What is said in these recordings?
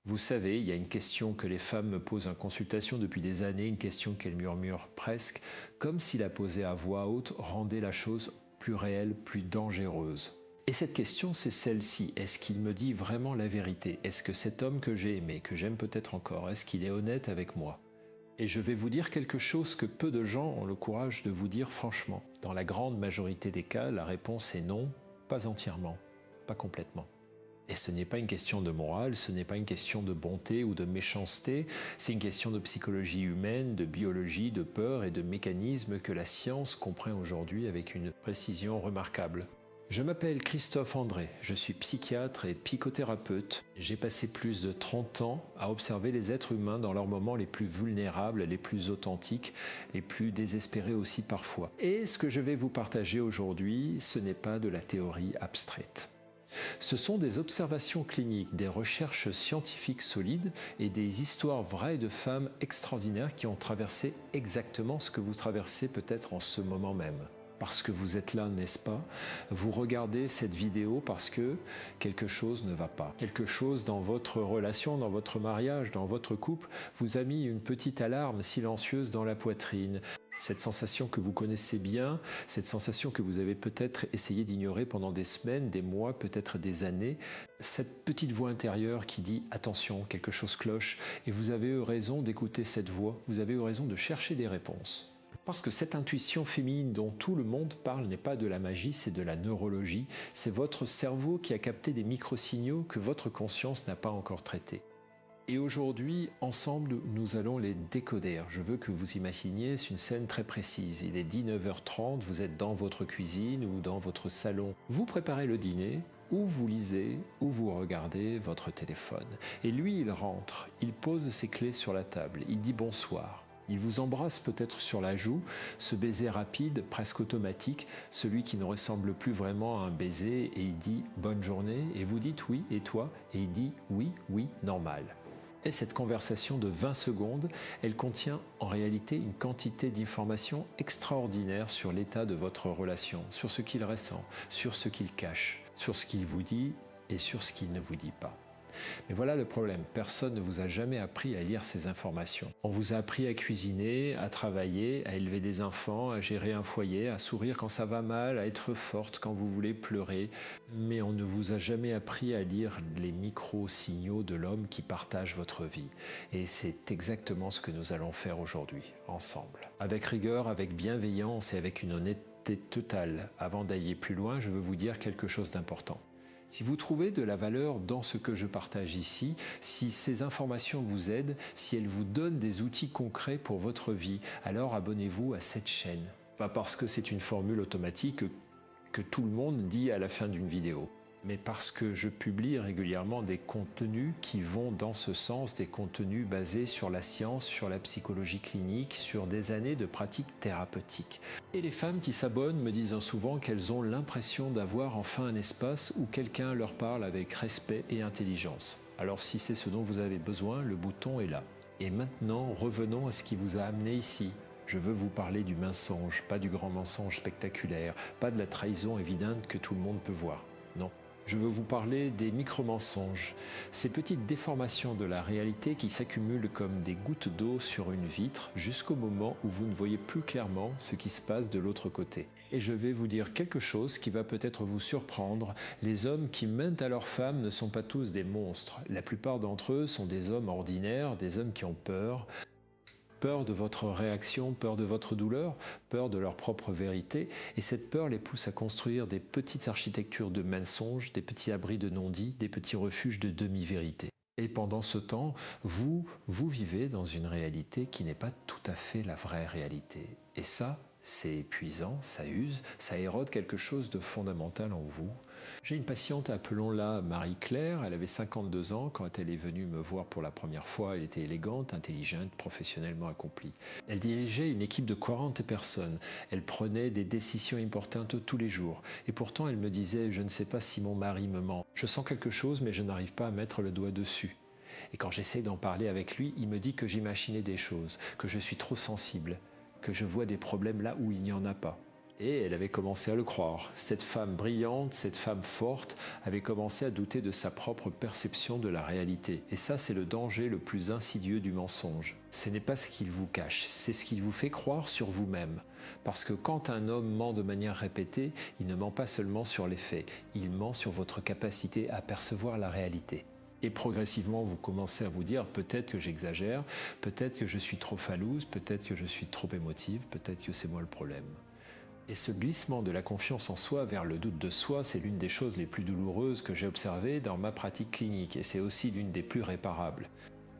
Vous savez, il y a une question que les femmes me posent en consultation depuis des années, une question qu'elles murmurent presque, comme si la poser à voix haute rendait la chose plus réelle, plus dangereuse. Et cette question, c'est celle-ci. Est-ce qu'il me dit vraiment la vérité? Est-ce que cet homme que j'ai aimé, que j'aime peut-être encore, est-ce qu'il est honnête avec moi? Et je vais vous dire quelque chose que peu de gens ont le courage de vous dire franchement. Dans la grande majorité des cas, la réponse est non, pas entièrement, pas complètement. Et ce n'est pas une question de morale, ce n'est pas une question de bonté ou de méchanceté, c'est une question de psychologie humaine, de biologie, de peur et de mécanismes que la science comprend aujourd'hui avec une précision remarquable. Je m'appelle Christophe André, je suis psychiatre et psychothérapeute. J'ai passé plus de 30 ans à observer les êtres humains dans leurs moments les plus vulnérables, les plus authentiques, les plus désespérés aussi parfois. Et ce que je vais vous partager aujourd'hui, ce n'est pas de la théorie abstraite. Ce sont des observations cliniques, des recherches scientifiques solides et des histoires vraies de femmes extraordinaires qui ont traversé exactement ce que vous traversez peut-être en ce moment même. Parce que vous êtes là, n'est-ce pas? Vous regardez cette vidéo parce que quelque chose ne va pas. Quelque chose dans votre relation, dans votre mariage, dans votre couple vous a mis une petite alarme silencieuse dans la poitrine. Cette sensation que vous connaissez bien, cette sensation que vous avez peut-être essayé d'ignorer pendant des semaines, des mois, peut-être des années, cette petite voix intérieure qui dit « attention, quelque chose cloche » et vous avez eu raison d'écouter cette voix, vous avez eu raison de chercher des réponses. Parce que cette intuition féminine dont tout le monde parle n'est pas de la magie, c'est de la neurologie, c'est votre cerveau qui a capté des micro-signaux que votre conscience n'a pas encore traités. Et aujourd'hui, ensemble, nous allons les décoder. Je veux que vous imaginiez une scène très précise. Il est 19h30, vous êtes dans votre cuisine ou dans votre salon. Vous préparez le dîner, ou vous lisez, ou vous regardez votre téléphone. Et lui, il rentre, il pose ses clés sur la table, il dit bonsoir. Il vous embrasse peut-être sur la joue, ce baiser rapide, presque automatique, celui qui ne ressemble plus vraiment à un baiser, et il dit « bonne journée » et vous dites « oui, et toi ?» et il dit « oui, oui, normal ». Et cette conversation de 20 secondes, elle contient en réalité une quantité d'informations extraordinaires sur l'état de votre relation, sur ce qu'il ressent, sur ce qu'il cache, sur ce qu'il vous dit et sur ce qu'il ne vous dit pas. Mais voilà le problème, personne ne vous a jamais appris à lire ces informations. On vous a appris à cuisiner, à travailler, à élever des enfants, à gérer un foyer, à sourire quand ça va mal, à être forte quand vous voulez pleurer. Mais on ne vous a jamais appris à lire les micro-signaux de l'homme qui partage votre vie. Et c'est exactement ce que nous allons faire aujourd'hui, ensemble. Avec rigueur, avec bienveillance et avec une honnêteté totale. Avant d'aller plus loin, je veux vous dire quelque chose d'important. Si vous trouvez de la valeur dans ce que je partage ici, si ces informations vous aident, si elles vous donnent des outils concrets pour votre vie, alors abonnez-vous à cette chaîne. Pas parce que c'est une formule automatique que tout le monde dit à la fin d'une vidéo, mais parce que je publie régulièrement des contenus qui vont dans ce sens, des contenus basés sur la science, sur la psychologie clinique, sur des années de pratiques thérapeutiques. Et les femmes qui s'abonnent me disent souvent qu'elles ont l'impression d'avoir enfin un espace où quelqu'un leur parle avec respect et intelligence. Alors si c'est ce dont vous avez besoin, le bouton est là. Et maintenant, revenons à ce qui vous a amené ici. Je veux vous parler du mensonge, pas du grand mensonge spectaculaire, pas de la trahison évidente que tout le monde peut voir. Non. Je veux vous parler des micro-mensonges, ces petites déformations de la réalité qui s'accumulent comme des gouttes d'eau sur une vitre jusqu'au moment où vous ne voyez plus clairement ce qui se passe de l'autre côté. Et je vais vous dire quelque chose qui va peut-être vous surprendre. Les hommes qui mentent à leurs femmes ne sont pas tous des monstres. La plupart d'entre eux sont des hommes ordinaires, des hommes qui ont peur. Peur de votre réaction, peur de votre douleur, peur de leur propre vérité. Et cette peur les pousse à construire des petites architectures de mensonges, des petits abris de non-dits, des petits refuges de demi-vérité. Et pendant ce temps, vous vivez dans une réalité qui n'est pas tout à fait la vraie réalité. Et ça, c'est épuisant, ça use, ça érode quelque chose de fondamental en vous. J'ai une patiente, appelons-la Marie-Claire, elle avait 52 ans quand elle est venue me voir pour la première fois. Elle était élégante, intelligente, professionnellement accomplie. Elle dirigeait une équipe de 40 personnes, elle prenait des décisions importantes tous les jours. Et pourtant elle me disait « je ne sais pas si mon mari me ment, je sens quelque chose mais je n'arrive pas à mettre le doigt dessus ». Et quand j'essaie d'en parler avec lui, il me dit que j'imaginais des choses, que je suis trop sensible, que je vois des problèmes là où il n'y en a pas. Et elle avait commencé à le croire. Cette femme brillante, cette femme forte, avait commencé à douter de sa propre perception de la réalité. Et ça, c'est le danger le plus insidieux du mensonge. Ce n'est pas ce qu'il vous cache, c'est ce qu'il vous fait croire sur vous-même. Parce que quand un homme ment de manière répétée, il ne ment pas seulement sur les faits, il ment sur votre capacité à percevoir la réalité. Et progressivement, vous commencez à vous dire peut-être que j'exagère, peut-être que je suis trop falouse, peut-être que je suis trop émotive, peut-être que c'est moi le problème. Et ce glissement de la confiance en soi vers le doute de soi, c'est l'une des choses les plus douloureuses que j'ai observées dans ma pratique clinique et c'est aussi l'une des plus réparables.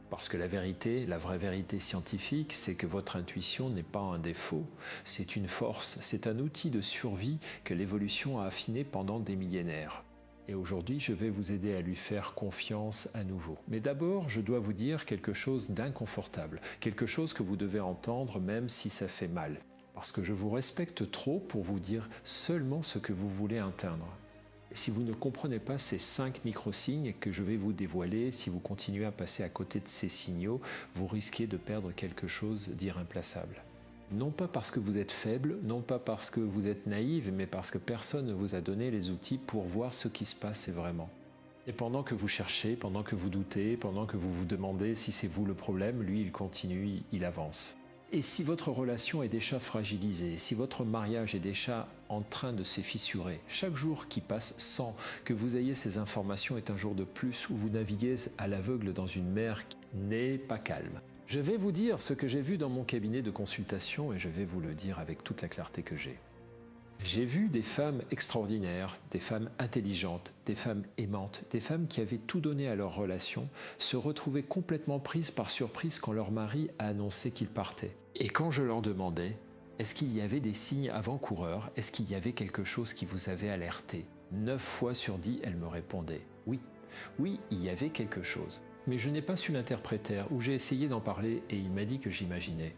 Parce que la vérité, la vraie vérité scientifique, c'est que votre intuition n'est pas un défaut, c'est une force, c'est un outil de survie que l'évolution a affiné pendant des millénaires. Et aujourd'hui, je vais vous aider à lui faire confiance à nouveau. Mais d'abord, je dois vous dire quelque chose d'inconfortable, quelque chose que vous devez entendre même si ça fait mal. Parce que je vous respecte trop pour vous dire seulement ce que vous voulez atteindre. Et si vous ne comprenez pas ces 5 micro-signes que je vais vous dévoiler, si vous continuez à passer à côté de ces signaux, vous risquez de perdre quelque chose d'irremplaçable. Non pas parce que vous êtes faible, non pas parce que vous êtes naïve, mais parce que personne ne vous a donné les outils pour voir ce qui se passe vraiment. Et pendant que vous cherchez, pendant que vous doutez, pendant que vous vous demandez si c'est vous le problème, lui il continue, il avance. Et si votre relation est déjà fragilisée, si votre mariage est déjà en train de se fissurer, chaque jour qui passe sans que vous ayez ces informations est un jour de plus où vous naviguez à l'aveugle dans une mer qui n'est pas calme. Je vais vous dire ce que j'ai vu dans mon cabinet de consultation et je vais vous le dire avec toute la clarté que j'ai. J'ai vu des femmes extraordinaires, des femmes intelligentes, des femmes aimantes, des femmes qui avaient tout donné à leur relation, se retrouver complètement prises par surprise quand leur mari a annoncé qu'il partait. Et quand je leur demandais, est-ce qu'il y avait des signes avant-coureurs, est-ce qu'il y avait quelque chose qui vous avait alerté, 9 fois sur 10, elles me répondaient oui. Oui, il y avait quelque chose. Mais je n'ai pas su l'interpréter ou j'ai essayé d'en parler et il m'a dit que j'imaginais.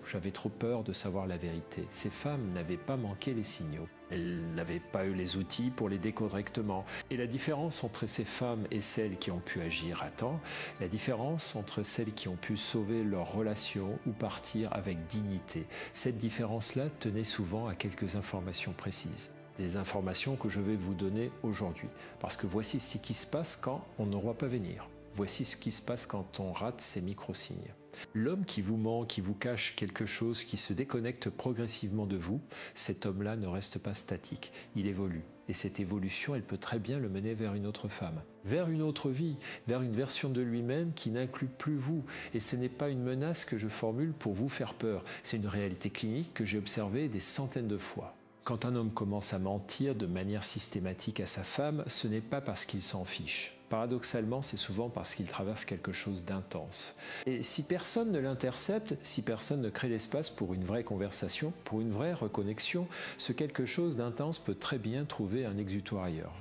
J'avais trop peur de savoir la vérité. Ces femmes n'avaient pas manqué les signaux. Elles n'avaient pas eu les outils pour l'aider correctement. Et la différence entre ces femmes et celles qui ont pu agir à temps, la différence entre celles qui ont pu sauver leur relation ou partir avec dignité, cette différence-là tenait souvent à quelques informations précises. Des informations que je vais vous donner aujourd'hui. Parce que voici ce qui se passe quand on ne voit pas venir. Voici ce qui se passe quand on rate ces micro-signes. L'homme qui vous ment, qui vous cache quelque chose, qui se déconnecte progressivement de vous, cet homme-là ne reste pas statique, il évolue. Et cette évolution, elle peut très bien le mener vers une autre femme, vers une autre vie, vers une version de lui-même qui n'inclut plus vous. Et ce n'est pas une menace que je formule pour vous faire peur, c'est une réalité clinique que j'ai observée des centaines de fois. Quand un homme commence à mentir de manière systématique à sa femme, ce n'est pas parce qu'il s'en fiche. Paradoxalement, c'est souvent parce qu'il traverse quelque chose d'intense. Et si personne ne l'intercepte, si personne ne crée l'espace pour une vraie conversation, pour une vraie reconnexion, ce quelque chose d'intense peut très bien trouver un exutoire ailleurs.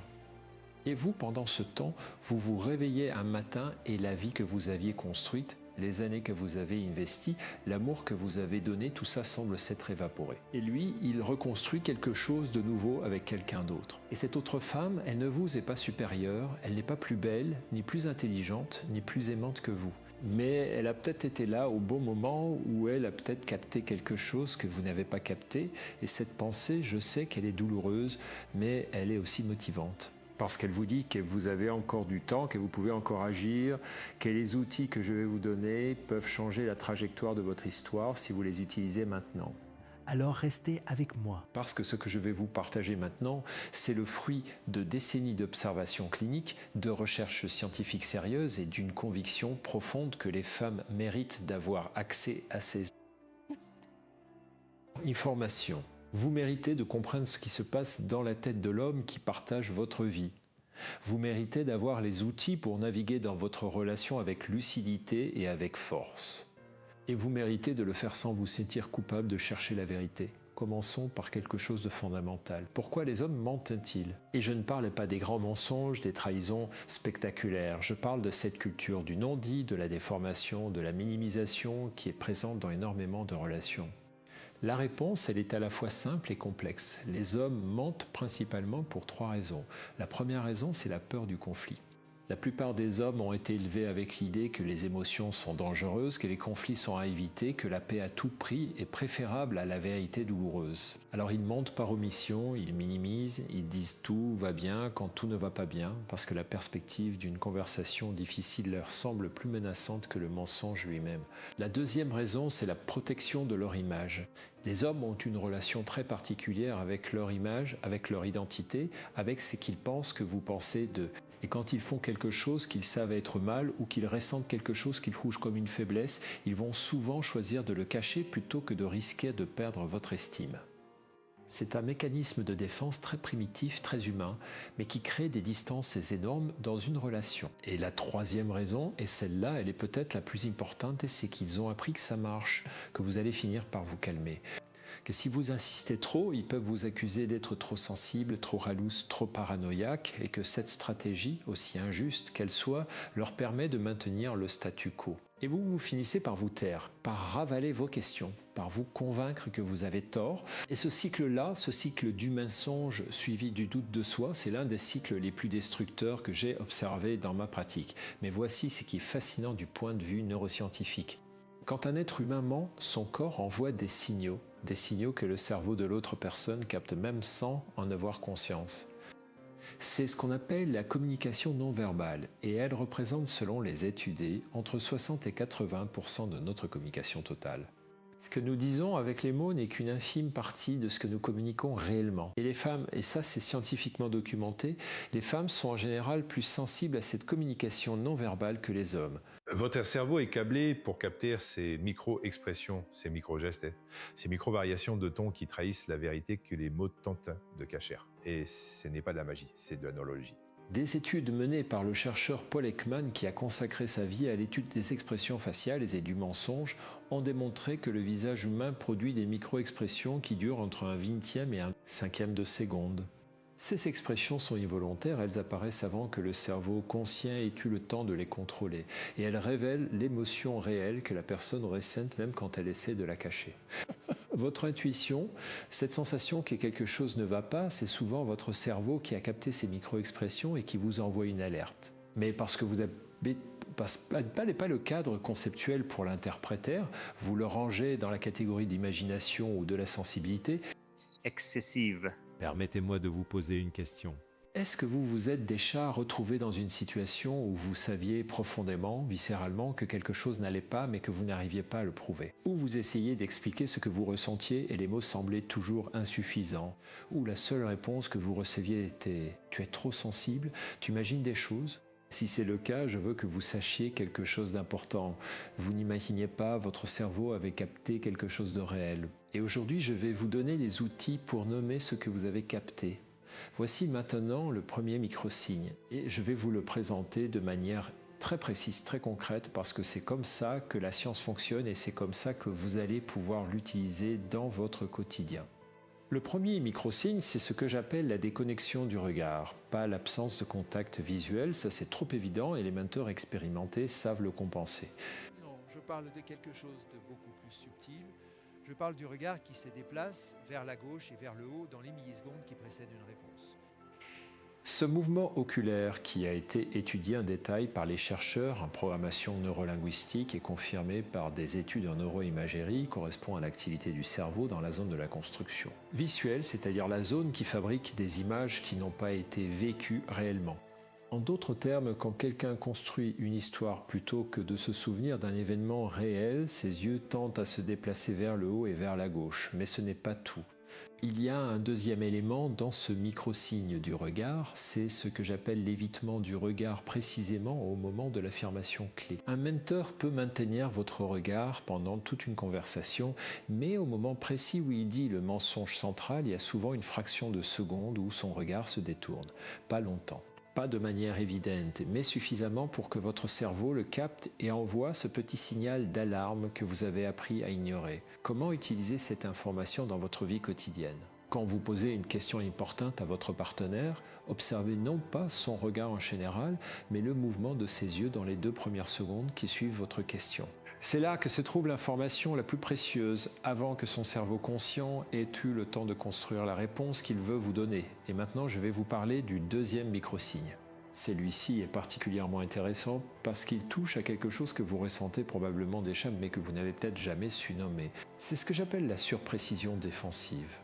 Et vous, pendant ce temps, vous vous réveillez un matin et la vie que vous aviez construite, les années que vous avez investies, l'amour que vous avez donné, tout ça semble s'être évaporé. Et lui, il reconstruit quelque chose de nouveau avec quelqu'un d'autre. Et cette autre femme, elle ne vous est pas supérieure, elle n'est pas plus belle, ni plus intelligente, ni plus aimante que vous. Mais elle a peut-être été là au bon moment où elle a peut-être capté quelque chose que vous n'avez pas capté. Et cette pensée, je sais qu'elle est douloureuse, mais elle est aussi motivante. Parce qu'elle vous dit que vous avez encore du temps, que vous pouvez encore agir, que les outils que je vais vous donner peuvent changer la trajectoire de votre histoire si vous les utilisez maintenant. Alors restez avec moi. Parce que ce que je vais vous partager maintenant, c'est le fruit de décennies d'observations cliniques, de recherches scientifiques sérieuses et d'une conviction profonde que les femmes méritent d'avoir accès à ces informations. Vous méritez de comprendre ce qui se passe dans la tête de l'homme qui partage votre vie. Vous méritez d'avoir les outils pour naviguer dans votre relation avec lucidité et avec force. Et vous méritez de le faire sans vous sentir coupable de chercher la vérité. Commençons par quelque chose de fondamental. Pourquoi les hommes mentent-ils? Et je ne parle pas des grands mensonges, des trahisons spectaculaires. Je parle de cette culture du non-dit, de la déformation, de la minimisation qui est présente dans énormément de relations. La réponse, elle est à la fois simple et complexe. Les hommes mentent principalement pour 3 raisons. La première raison, c'est la peur du conflit. La plupart des hommes ont été élevés avec l'idée que les émotions sont dangereuses, que les conflits sont à éviter, que la paix à tout prix est préférable à la vérité douloureuse. Alors ils mentent par omission, ils minimisent, ils disent tout va bien quand tout ne va pas bien, parce que la perspective d'une conversation difficile leur semble plus menaçante que le mensonge lui-même. La deuxième raison, c'est la protection de leur image. Les hommes ont une relation très particulière avec leur image, avec leur identité, avec ce qu'ils pensent que vous pensez d'eux. Et quand ils font quelque chose qu'ils savent être mal ou qu'ils ressentent quelque chose qu'ils jugent comme une faiblesse, ils vont souvent choisir de le cacher plutôt que de risquer de perdre votre estime. C'est un mécanisme de défense très primitif, très humain, mais qui crée des distances énormes dans une relation. Et la troisième raison, et celle-là, elle est peut-être la plus importante, c'est qu'ils ont appris que ça marche, que vous allez finir par vous calmer. Que si vous insistez trop, ils peuvent vous accuser d'être trop sensible, trop jalouse, trop paranoïaque, et que cette stratégie, aussi injuste qu'elle soit, leur permet de maintenir le statu quo. Et vous finissez par vous taire, par ravaler vos questions, par vous convaincre que vous avez tort. Et ce cycle-là, ce cycle du mensonge suivi du doute de soi, c'est l'un des cycles les plus destructeurs que j'ai observé dans ma pratique. Mais voici ce qui est fascinant du point de vue neuroscientifique. Quand un être humain ment, son corps envoie des signaux que le cerveau de l'autre personne capte même sans en avoir conscience. C'est ce qu'on appelle la communication non verbale et elle représente, selon les étudiés, entre 60 et 80% de notre communication totale. Ce que nous disons avec les mots n'est qu'une infime partie de ce que nous communiquons réellement. Et les femmes, et ça c'est scientifiquement documenté, les femmes sont en général plus sensibles à cette communication non verbale que les hommes. Votre cerveau est câblé pour capter ces micro-expressions, ces micro-gestes, ces micro-variations de ton qui trahissent la vérité que les mots tentent de cacher. Et ce n'est pas de la magie, c'est de la neurologie. Des études menées par le chercheur Paul Ekman, qui a consacré sa vie à l'étude des expressions faciales et du mensonge, ont démontré que le visage humain produit des micro-expressions qui durent entre un vingtième et un cinquième de seconde. Ces expressions sont involontaires, elles apparaissent avant que le cerveau conscient ait eu le temps de les contrôler, et elles révèlent l'émotion réelle que la personne ressent même quand elle essaie de la cacher. Votre intuition, cette sensation que quelque chose ne va pas, c'est souvent votre cerveau qui a capté ces micro-expressions et qui vous envoie une alerte. Mais parce que vous n'avez pas le cadre conceptuel pour l'interpréter, vous le rangez dans la catégorie d'imagination ou de la sensibilité excessive. Permettez-moi de vous poser une question. Est-ce que vous vous êtes déjà retrouvé dans une situation où vous saviez profondément, viscéralement, que quelque chose n'allait pas mais que vous n'arriviez pas à le prouver? Ou vous essayez d'expliquer ce que vous ressentiez et les mots semblaient toujours insuffisants? Ou la seule réponse que vous receviez était « tu es trop sensible, tu imagines des choses ?» Si c'est le cas, je veux que vous sachiez quelque chose d'important. Vous n'imaginiez pas, votre cerveau avait capté quelque chose de réel. Et aujourd'hui, je vais vous donner les outils pour nommer ce que vous avez capté. Voici maintenant le premier micro-signe et je vais vous le présenter de manière très précise, très concrète parce que c'est comme ça que la science fonctionne et c'est comme ça que vous allez pouvoir l'utiliser dans votre quotidien. Le premier micro-signe, c'est ce que j'appelle la déconnexion du regard, pas l'absence de contact visuel, ça c'est trop évident et les menteurs expérimentés savent le compenser. Non, je parle de quelque chose de beaucoup plus subtil. Je parle du regard qui se déplace vers la gauche et vers le haut dans les millisecondes qui précèdent une réponse. Ce mouvement oculaire qui a été étudié en détail par les chercheurs en programmation neurolinguistique et confirmé par des études en neuroimagerie correspond à l'activité du cerveau dans la zone de la construction. Visuelle, c'est-à-dire la zone qui fabrique des images qui n'ont pas été vécues réellement. En d'autres termes, quand quelqu'un construit une histoire plutôt que de se souvenir d'un événement réel, ses yeux tendent à se déplacer vers le haut et vers la gauche, mais ce n'est pas tout. Il y a un deuxième élément dans ce micro-signe du regard, c'est ce que j'appelle l'évitement du regard précisément au moment de l'affirmation clé. Un menteur peut maintenir votre regard pendant toute une conversation, mais au moment précis où il dit le mensonge central, il y a souvent une fraction de seconde où son regard se détourne. Pas longtemps. Pas de manière évidente, mais suffisamment pour que votre cerveau le capte et envoie ce petit signal d'alarme que vous avez appris à ignorer. Comment utiliser cette information dans votre vie quotidienne? Quand vous posez une question importante à votre partenaire, observez non pas son regard en général, mais le mouvement de ses yeux dans les 2 premières secondes qui suivent votre question. C'est là que se trouve l'information la plus précieuse, avant que son cerveau conscient ait eu le temps de construire la réponse qu'il veut vous donner. Et maintenant, je vais vous parler du deuxième micro-signe. Celui-ci est particulièrement intéressant parce qu'il touche à quelque chose que vous ressentez probablement déjà mais que vous n'avez peut-être jamais su nommer. C'est ce que j'appelle la surprécision défensive.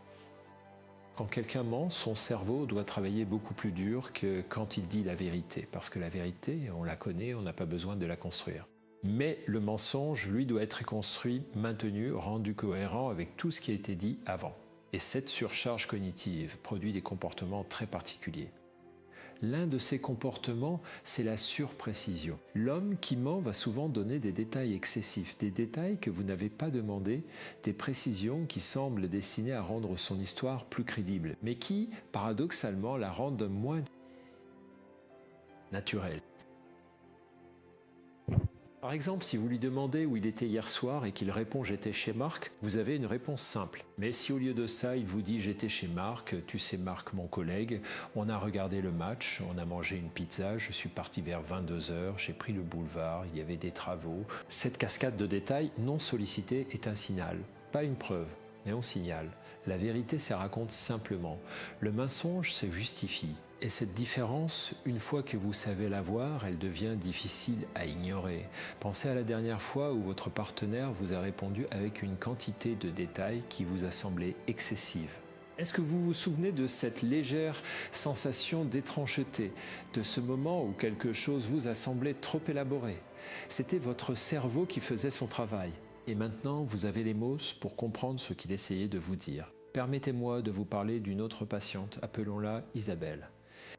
Quand quelqu'un ment, son cerveau doit travailler beaucoup plus dur que quand il dit la vérité, parce que la vérité, on la connaît, on n'a pas besoin de la construire. Mais le mensonge, lui, doit être construit, maintenu, rendu cohérent avec tout ce qui a été dit avant. Et cette surcharge cognitive produit des comportements très particuliers. L'un de ces comportements, c'est la surprécision. L'homme qui ment va souvent donner des détails excessifs, des détails que vous n'avez pas demandé, des précisions qui semblent destinées à rendre son histoire plus crédible, mais qui, paradoxalement, la rendent moins naturelle. Par exemple, si vous lui demandez où il était hier soir et qu'il répond « j'étais chez Marc », vous avez une réponse simple. Mais si au lieu de ça, il vous dit « j'étais chez Marc, tu sais Marc, mon collègue, on a regardé le match, on a mangé une pizza, je suis parti vers 22h, j'ai pris le boulevard, il y avait des travaux », cette cascade de détails non sollicités est un signal, pas une preuve, mais on signale. La vérité se raconte simplement. Le mensonge se justifie. Et cette différence, une fois que vous savez la voir, elle devient difficile à ignorer. Pensez à la dernière fois où votre partenaire vous a répondu avec une quantité de détails qui vous a semblé excessive. Est-ce que vous vous souvenez de cette légère sensation d'étrangeté, de ce moment où quelque chose vous a semblé trop élaboré? C'était votre cerveau qui faisait son travail. Et maintenant, vous avez les mots pour comprendre ce qu'il essayait de vous dire. Permettez-moi de vous parler d'une autre patiente, appelons-la Isabelle.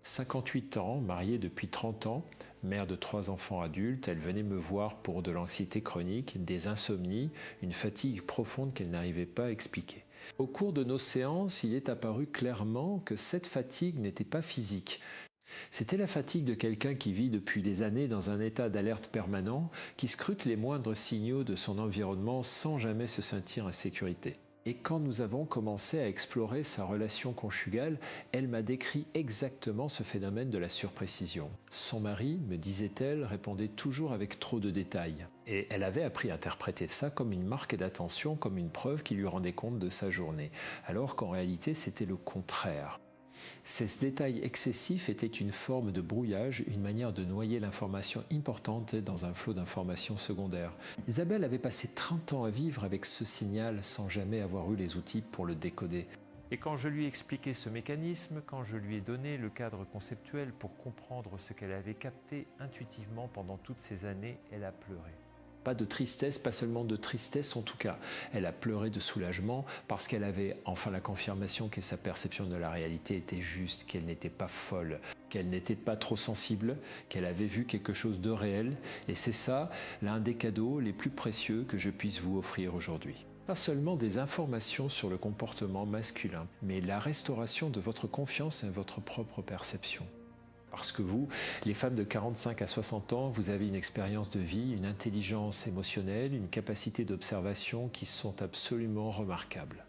58 ans, mariée depuis 30 ans, mère de 3 enfants adultes, elle venait me voir pour de l'anxiété chronique, des insomnies, une fatigue profonde qu'elle n'arrivait pas à expliquer. Au cours de nos séances, il est apparu clairement que cette fatigue n'était pas physique. C'était la fatigue de quelqu'un qui vit depuis des années dans un état d'alerte permanent, qui scrute les moindres signaux de son environnement sans jamais se sentir en sécurité. Et quand nous avons commencé à explorer sa relation conjugale, elle m'a décrit exactement ce phénomène de la surprécision. Son mari, me disait-elle, répondait toujours avec trop de détails. Et elle avait appris à interpréter ça comme une marque d'attention, comme une preuve qui lui rendait compte de sa journée, alors qu'en réalité c'était le contraire. Ces détails excessifs étaient une forme de brouillage, une manière de noyer l'information importante dans un flot d'informations secondaires. Isabelle avait passé 30 ans à vivre avec ce signal sans jamais avoir eu les outils pour le décoder. Et quand je lui ai expliqué ce mécanisme, quand je lui ai donné le cadre conceptuel pour comprendre ce qu'elle avait capté intuitivement pendant toutes ces années, elle a pleuré. Pas de tristesse, pas seulement de tristesse en tout cas. Elle a pleuré de soulagement parce qu'elle avait enfin la confirmation que sa perception de la réalité était juste, qu'elle n'était pas folle, qu'elle n'était pas trop sensible, qu'elle avait vu quelque chose de réel. Et c'est ça l'un des cadeaux les plus précieux que je puisse vous offrir aujourd'hui. Pas seulement des informations sur le comportement masculin, mais la restauration de votre confiance et votre propre perception. Parce que vous, les femmes de 45 à 60 ans, vous avez une expérience de vie, une intelligence émotionnelle, une capacité d'observation qui sont absolument remarquables.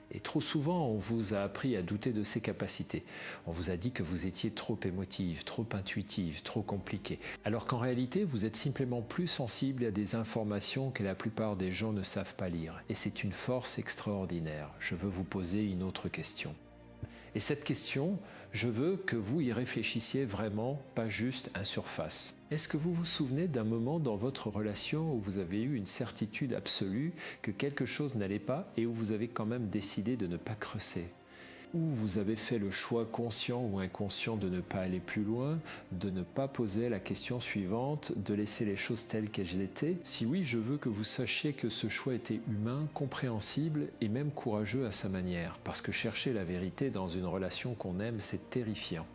Et trop souvent, on vous a appris à douter de ces capacités. On vous a dit que vous étiez trop émotive, trop intuitive, trop compliquée. Alors qu'en réalité, vous êtes simplement plus sensible à des informations que la plupart des gens ne savent pas lire. Et c'est une force extraordinaire. Je veux vous poser une autre question. Et cette question, je veux que vous y réfléchissiez vraiment, pas juste en surface. Est-ce que vous vous souvenez d'un moment dans votre relation où vous avez eu une certitude absolue que quelque chose n'allait pas et où vous avez quand même décidé de ne pas creuser ? Où vous avez fait le choix conscient ou inconscient de ne pas aller plus loin, de ne pas poser la question suivante, de laisser les choses telles qu'elles étaient? Si oui, je veux que vous sachiez que ce choix était humain, compréhensible et même courageux à sa manière, parce que chercher la vérité dans une relation qu'on aime, c'est terrifiant.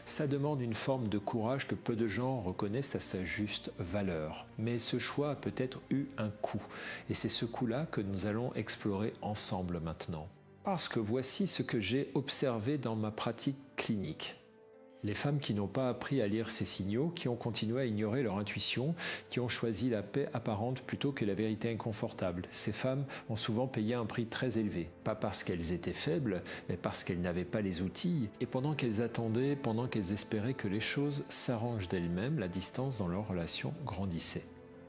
Ça demande une forme de courage que peu de gens reconnaissent à sa juste valeur. Mais ce choix a peut-être eu un coût, et c'est ce coût-là que nous allons explorer ensemble maintenant. Parce que voici ce que j'ai observé dans ma pratique clinique. Les femmes qui n'ont pas appris à lire ces signaux, qui ont continué à ignorer leur intuition, qui ont choisi la paix apparente plutôt que la vérité inconfortable. Ces femmes ont souvent payé un prix très élevé. Pas parce qu'elles étaient faibles, mais parce qu'elles n'avaient pas les outils. Et pendant qu'elles attendaient, pendant qu'elles espéraient que les choses s'arrangent d'elles-mêmes, la distance dans leur relation grandissait.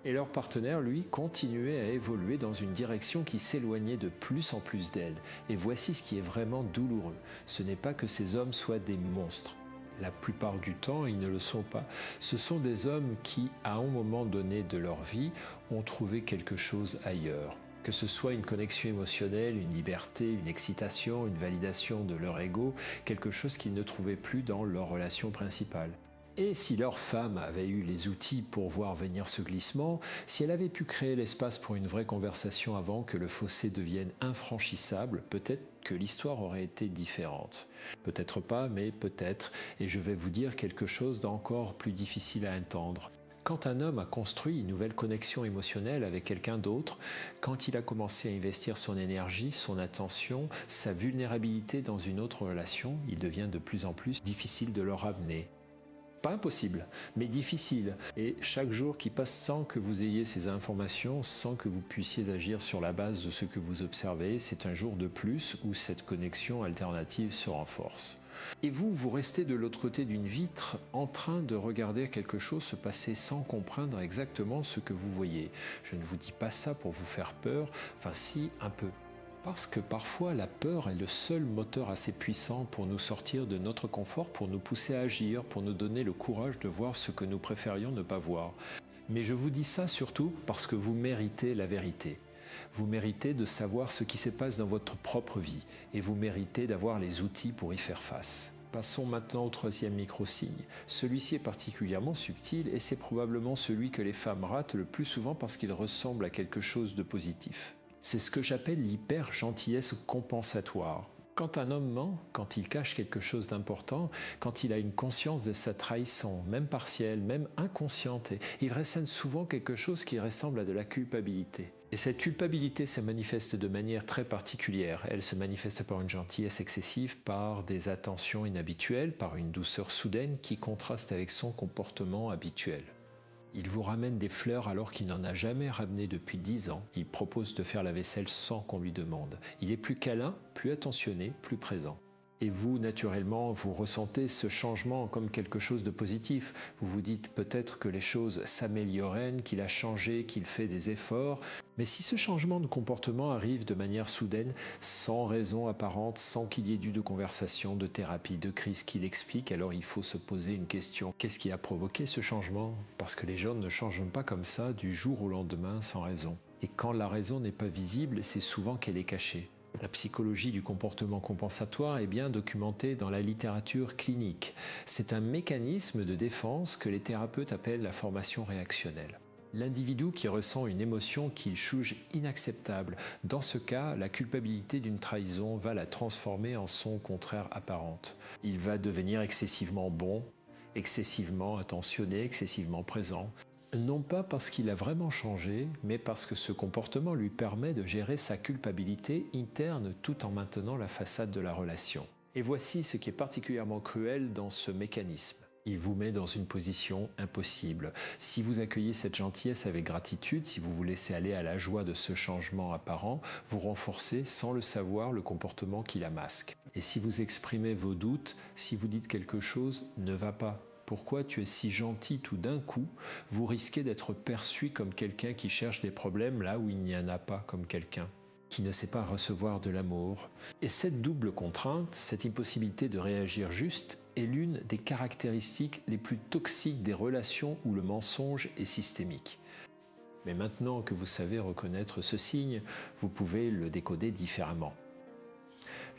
Et leur partenaire, lui, continuait à évoluer dans une direction qui s'éloignait de plus en plus d'elles. Et voici ce qui est vraiment douloureux. Ce n'est pas que ces hommes soient des monstres. La plupart du temps, ils ne le sont pas. Ce sont des hommes qui, à un moment donné de leur vie, ont trouvé quelque chose ailleurs. Que ce soit une connexion émotionnelle, une liberté, une excitation, une validation de leur ego, quelque chose qu'ils ne trouvaient plus dans leur relation principale. Et si leur femme avait eu les outils pour voir venir ce glissement, si elle avait pu créer l'espace pour une vraie conversation avant que le fossé devienne infranchissable, peut-être que l'histoire aurait été différente. Peut-être pas, mais peut-être, et je vais vous dire quelque chose d'encore plus difficile à entendre. Quand un homme a construit une nouvelle connexion émotionnelle avec quelqu'un d'autre, quand il a commencé à investir son énergie, son attention, sa vulnérabilité dans une autre relation, il devient de plus en plus difficile de le ramener. Pas impossible, mais difficile. Et chaque jour qui passe sans que vous ayez ces informations, sans que vous puissiez agir sur la base de ce que vous observez, c'est un jour de plus où cette connexion alternative se renforce. Et vous restez de l'autre côté d'une vitre en train de regarder quelque chose se passer sans comprendre exactement ce que vous voyez. Je ne vous dis pas ça pour vous faire peur, enfin si, un peu. Parce que parfois la peur est le seul moteur assez puissant pour nous sortir de notre confort, pour nous pousser à agir, pour nous donner le courage de voir ce que nous préférions ne pas voir. Mais je vous dis ça surtout parce que vous méritez la vérité. Vous méritez de savoir ce qui se passe dans votre propre vie et vous méritez d'avoir les outils pour y faire face. Passons maintenant au troisième micro-signe. Celui-ci est particulièrement subtil et c'est probablement celui que les femmes ratent le plus souvent parce qu'il ressemble à quelque chose de positif. C'est ce que j'appelle l'hyper-gentillesse compensatoire. Quand un homme ment, quand il cache quelque chose d'important, quand il a une conscience de sa trahison, même partielle, même inconsciente, il ressent souvent quelque chose qui ressemble à de la culpabilité. Et cette culpabilité se manifeste de manière très particulière. Elle se manifeste par une gentillesse excessive, par des attentions inhabituelles, par une douceur soudaine qui contraste avec son comportement habituel. Il vous ramène des fleurs alors qu'il n'en a jamais ramené depuis 10 ans. Il propose de faire la vaisselle sans qu'on lui demande. Il est plus câlin, plus attentionné, plus présent. Et vous, naturellement, vous ressentez ce changement comme quelque chose de positif. Vous vous dites peut-être que les choses s'améliorent, qu'il a changé, qu'il fait des efforts. Mais si ce changement de comportement arrive de manière soudaine, sans raison apparente, sans qu'il y ait eu de conversation, de thérapie, de crise qui l'explique, alors il faut se poser une question. Qu'est-ce qui a provoqué ce changement? Parce que les gens ne changent pas comme ça du jour au lendemain sans raison. Et quand la raison n'est pas visible, c'est souvent qu'elle est cachée. La psychologie du comportement compensatoire est bien documentée dans la littérature clinique. C'est un mécanisme de défense que les thérapeutes appellent la formation réactionnelle. L'individu qui ressent une émotion qu'il juge inacceptable, dans ce cas, la culpabilité d'une trahison va la transformer en son contraire apparente. Il va devenir excessivement bon, excessivement attentionné, excessivement présent. Non pas parce qu'il a vraiment changé, mais parce que ce comportement lui permet de gérer sa culpabilité interne tout en maintenant la façade de la relation. Et voici ce qui est particulièrement cruel dans ce mécanisme. Il vous met dans une position impossible. Si vous accueillez cette gentillesse avec gratitude, si vous vous laissez aller à la joie de ce changement apparent, vous renforcez sans le savoir le comportement qui la masque. Et si vous exprimez vos doutes, si vous dites quelque chose ne va pas, pourquoi tu es si gentil tout d'un coup, vous risquez d'être perçu comme quelqu'un qui cherche des problèmes là où il n'y en a pas, comme quelqu'un qui ne sait pas recevoir de l'amour. Et cette double contrainte, cette impossibilité de réagir juste, est l'une des caractéristiques les plus toxiques des relations où le mensonge est systémique. Mais maintenant que vous savez reconnaître ce signe, vous pouvez le décoder différemment.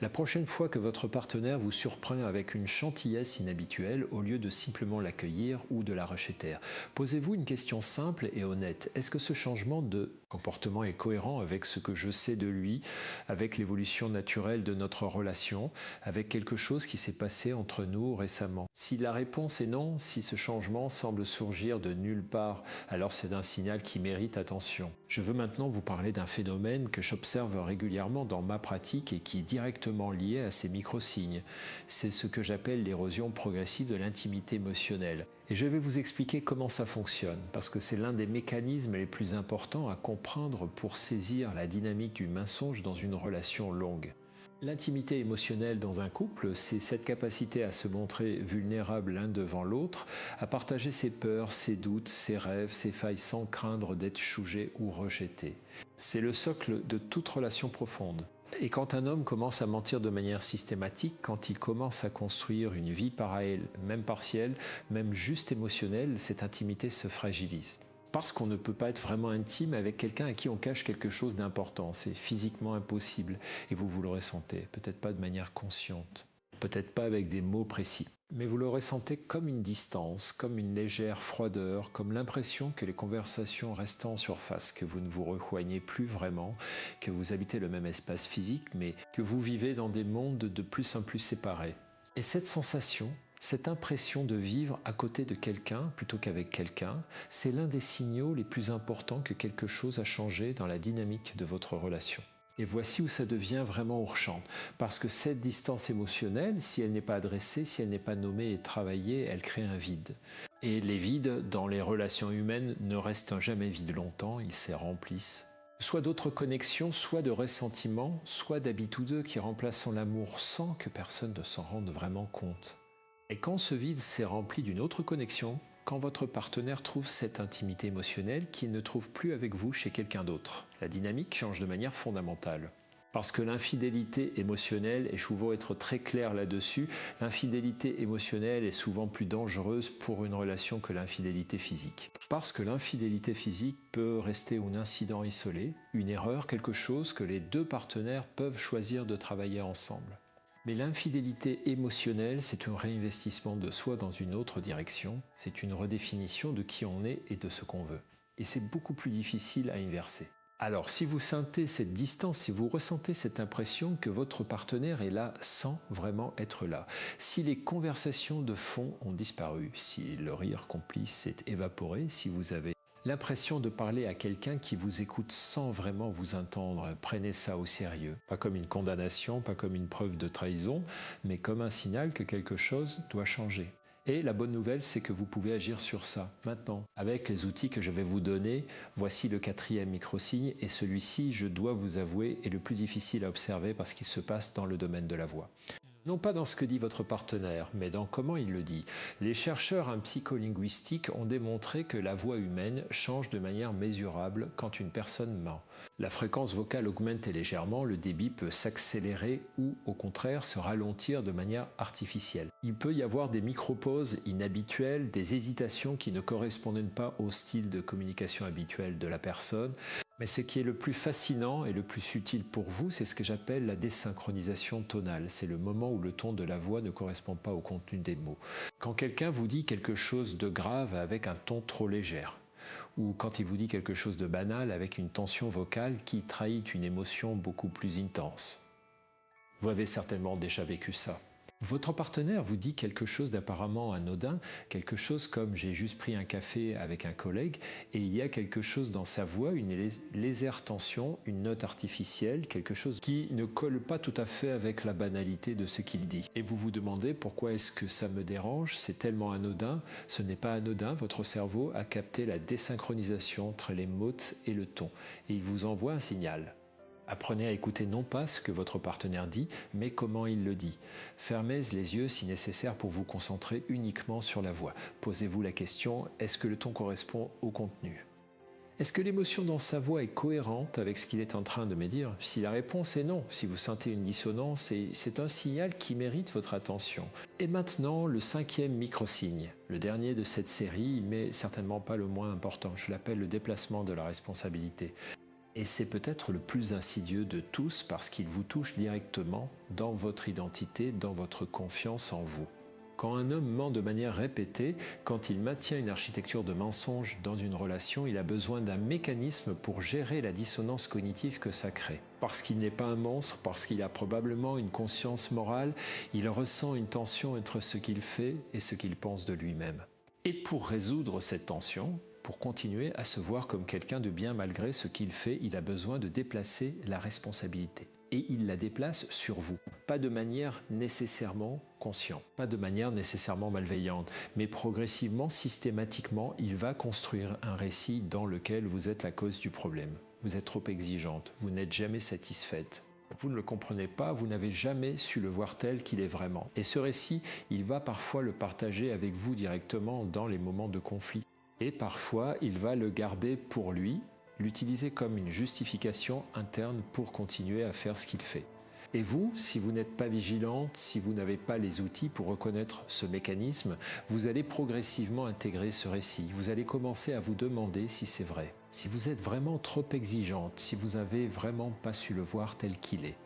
La prochaine fois que votre partenaire vous surprend avec une gentillesse inhabituelle, au lieu de simplement l'accueillir ou de la rejeter, posez-vous une question simple et honnête. Est-ce que ce changement de comportement est cohérent avec ce que je sais de lui, avec l'évolution naturelle de notre relation, avec quelque chose qui s'est passé entre nous récemment? Si la réponse est non, si ce changement semble surgir de nulle part, alors c'est un signal qui mérite attention. Je veux maintenant vous parler d'un phénomène que j'observe régulièrement dans ma pratique et qui est directement lié à ces micro-signes. C'est ce que j'appelle l'érosion progressive de l'intimité émotionnelle. Et je vais vous expliquer comment ça fonctionne, parce que c'est l'un des mécanismes les plus importants à comprendre pour saisir la dynamique du mensonge dans une relation longue. L'intimité émotionnelle dans un couple, c'est cette capacité à se montrer vulnérable l'un devant l'autre, à partager ses peurs, ses doutes, ses rêves, ses failles sans craindre d'être jugé ou rejeté. C'est le socle de toute relation profonde. Et quand un homme commence à mentir de manière systématique, quand il commence à construire une vie parallèle, même partielle, même juste émotionnelle, cette intimité se fragilise. Parce qu'on ne peut pas être vraiment intime avec quelqu'un à qui on cache quelque chose d'important. C'est physiquement impossible et vous le ressentez, peut-être pas de manière consciente, peut-être pas avec des mots précis. Mais vous le ressentez comme une distance, comme une légère froideur, comme l'impression que les conversations restent en surface, que vous ne vous rejoignez plus vraiment, que vous habitez le même espace physique, mais que vous vivez dans des mondes de plus en plus séparés. Et cette sensation, cette impression de vivre à côté de quelqu'un plutôt qu'avec quelqu'un, c'est l'un des signaux les plus importants que quelque chose a changé dans la dynamique de votre relation. Et voici où ça devient vraiment urgent, parce que cette distance émotionnelle, si elle n'est pas adressée, si elle n'est pas nommée et travaillée, elle crée un vide. Et les vides dans les relations humaines ne restent jamais vides longtemps, ils se remplissent. Soit d'autres connexions, soit de ressentiments, soit d'habitudes qui remplacent l'amour sans que personne ne s'en rende vraiment compte. Et quand ce vide s'est rempli d'une autre connexion, quand votre partenaire trouve cette intimité émotionnelle qu'il ne trouve plus avec vous chez quelqu'un d'autre, la dynamique change de manière fondamentale. Parce que l'infidélité émotionnelle, et je veux être très clair là-dessus, l'infidélité émotionnelle est souvent plus dangereuse pour une relation que l'infidélité physique. Parce que l'infidélité physique peut rester un incident isolé, une erreur, quelque chose que les deux partenaires peuvent choisir de travailler ensemble. Mais l'infidélité émotionnelle, c'est un réinvestissement de soi dans une autre direction, c'est une redéfinition de qui on est et de ce qu'on veut. Et c'est beaucoup plus difficile à inverser. Alors, si vous sentez cette distance, si vous ressentez cette impression que votre partenaire est là sans vraiment être là, si les conversations de fond ont disparu, si le rire complice s'est évaporé, si vous avez l'impression de parler à quelqu'un qui vous écoute sans vraiment vous entendre, prenez ça au sérieux. Pas comme une condamnation, pas comme une preuve de trahison, mais comme un signal que quelque chose doit changer. Et la bonne nouvelle, c'est que vous pouvez agir sur ça, maintenant. Avec les outils que je vais vous donner, voici le 4e micro-signe, et celui-ci, je dois vous avouer, est le plus difficile à observer parce qu'il se passe dans le domaine de la voix. Non pas dans ce que dit votre partenaire, mais dans comment il le dit. Les chercheurs en psycholinguistique ont démontré que la voix humaine change de manière mesurable quand une personne ment. La fréquence vocale augmente légèrement, le débit peut s'accélérer ou au contraire se ralentir de manière artificielle. Il peut y avoir des micro-pauses inhabituelles, des hésitations qui ne correspondent pas au style de communication habituel de la personne. Mais ce qui est le plus fascinant et le plus subtil pour vous, c'est ce que j'appelle la désynchronisation tonale. C'est le moment où le ton de la voix ne correspond pas au contenu des mots. Quand quelqu'un vous dit quelque chose de grave avec un ton trop léger, ou quand il vous dit quelque chose de banal avec une tension vocale qui trahit une émotion beaucoup plus intense. Vous avez certainement déjà vécu ça. Votre partenaire vous dit quelque chose d'apparemment anodin, quelque chose comme « j'ai juste pris un café avec un collègue » et il y a quelque chose dans sa voix, une légère tension, une note artificielle, quelque chose qui ne colle pas tout à fait avec la banalité de ce qu'il dit. Et vous vous demandez pourquoi est-ce que ça me dérange, c'est tellement anodin. Ce n'est pas anodin, votre cerveau a capté la désynchronisation entre les mots et le ton et il vous envoie un signal. Apprenez à écouter non pas ce que votre partenaire dit, mais comment il le dit. Fermez les yeux si nécessaire pour vous concentrer uniquement sur la voix. Posez-vous la question, est-ce que le ton correspond au contenu ? Est-ce que l'émotion dans sa voix est cohérente avec ce qu'il est en train de me dire ? Si la réponse est non, si vous sentez une dissonance, c'est un signal qui mérite votre attention. Et maintenant, le 5e micro-signe, le dernier de cette série, mais certainement pas le moins important. Je l'appelle le déplacement de la responsabilité. Et c'est peut-être le plus insidieux de tous parce qu'il vous touche directement dans votre identité, dans votre confiance en vous. Quand un homme ment de manière répétée, quand il maintient une architecture de mensonges dans une relation, il a besoin d'un mécanisme pour gérer la dissonance cognitive que ça crée. Parce qu'il n'est pas un monstre, parce qu'il a probablement une conscience morale, il ressent une tension entre ce qu'il fait et ce qu'il pense de lui-même. Et pour résoudre cette tension, pour continuer à se voir comme quelqu'un de bien malgré ce qu'il fait, il a besoin de déplacer la responsabilité. Et il la déplace sur vous. Pas de manière nécessairement consciente, pas de manière nécessairement malveillante, mais progressivement, systématiquement, il va construire un récit dans lequel vous êtes la cause du problème. Vous êtes trop exigeante, vous n'êtes jamais satisfaite. Vous ne le comprenez pas, vous n'avez jamais su le voir tel qu'il est vraiment. Et ce récit, il va parfois le partager avec vous directement dans les moments de conflit. Et parfois, il va le garder pour lui, l'utiliser comme une justification interne pour continuer à faire ce qu'il fait. Et vous, si vous n'êtes pas vigilante, si vous n'avez pas les outils pour reconnaître ce mécanisme, vous allez progressivement intégrer ce récit. Vous allez commencer à vous demander si c'est vrai. Si vous êtes vraiment trop exigeante, si vous n'avez vraiment pas su le voir tel qu'il est.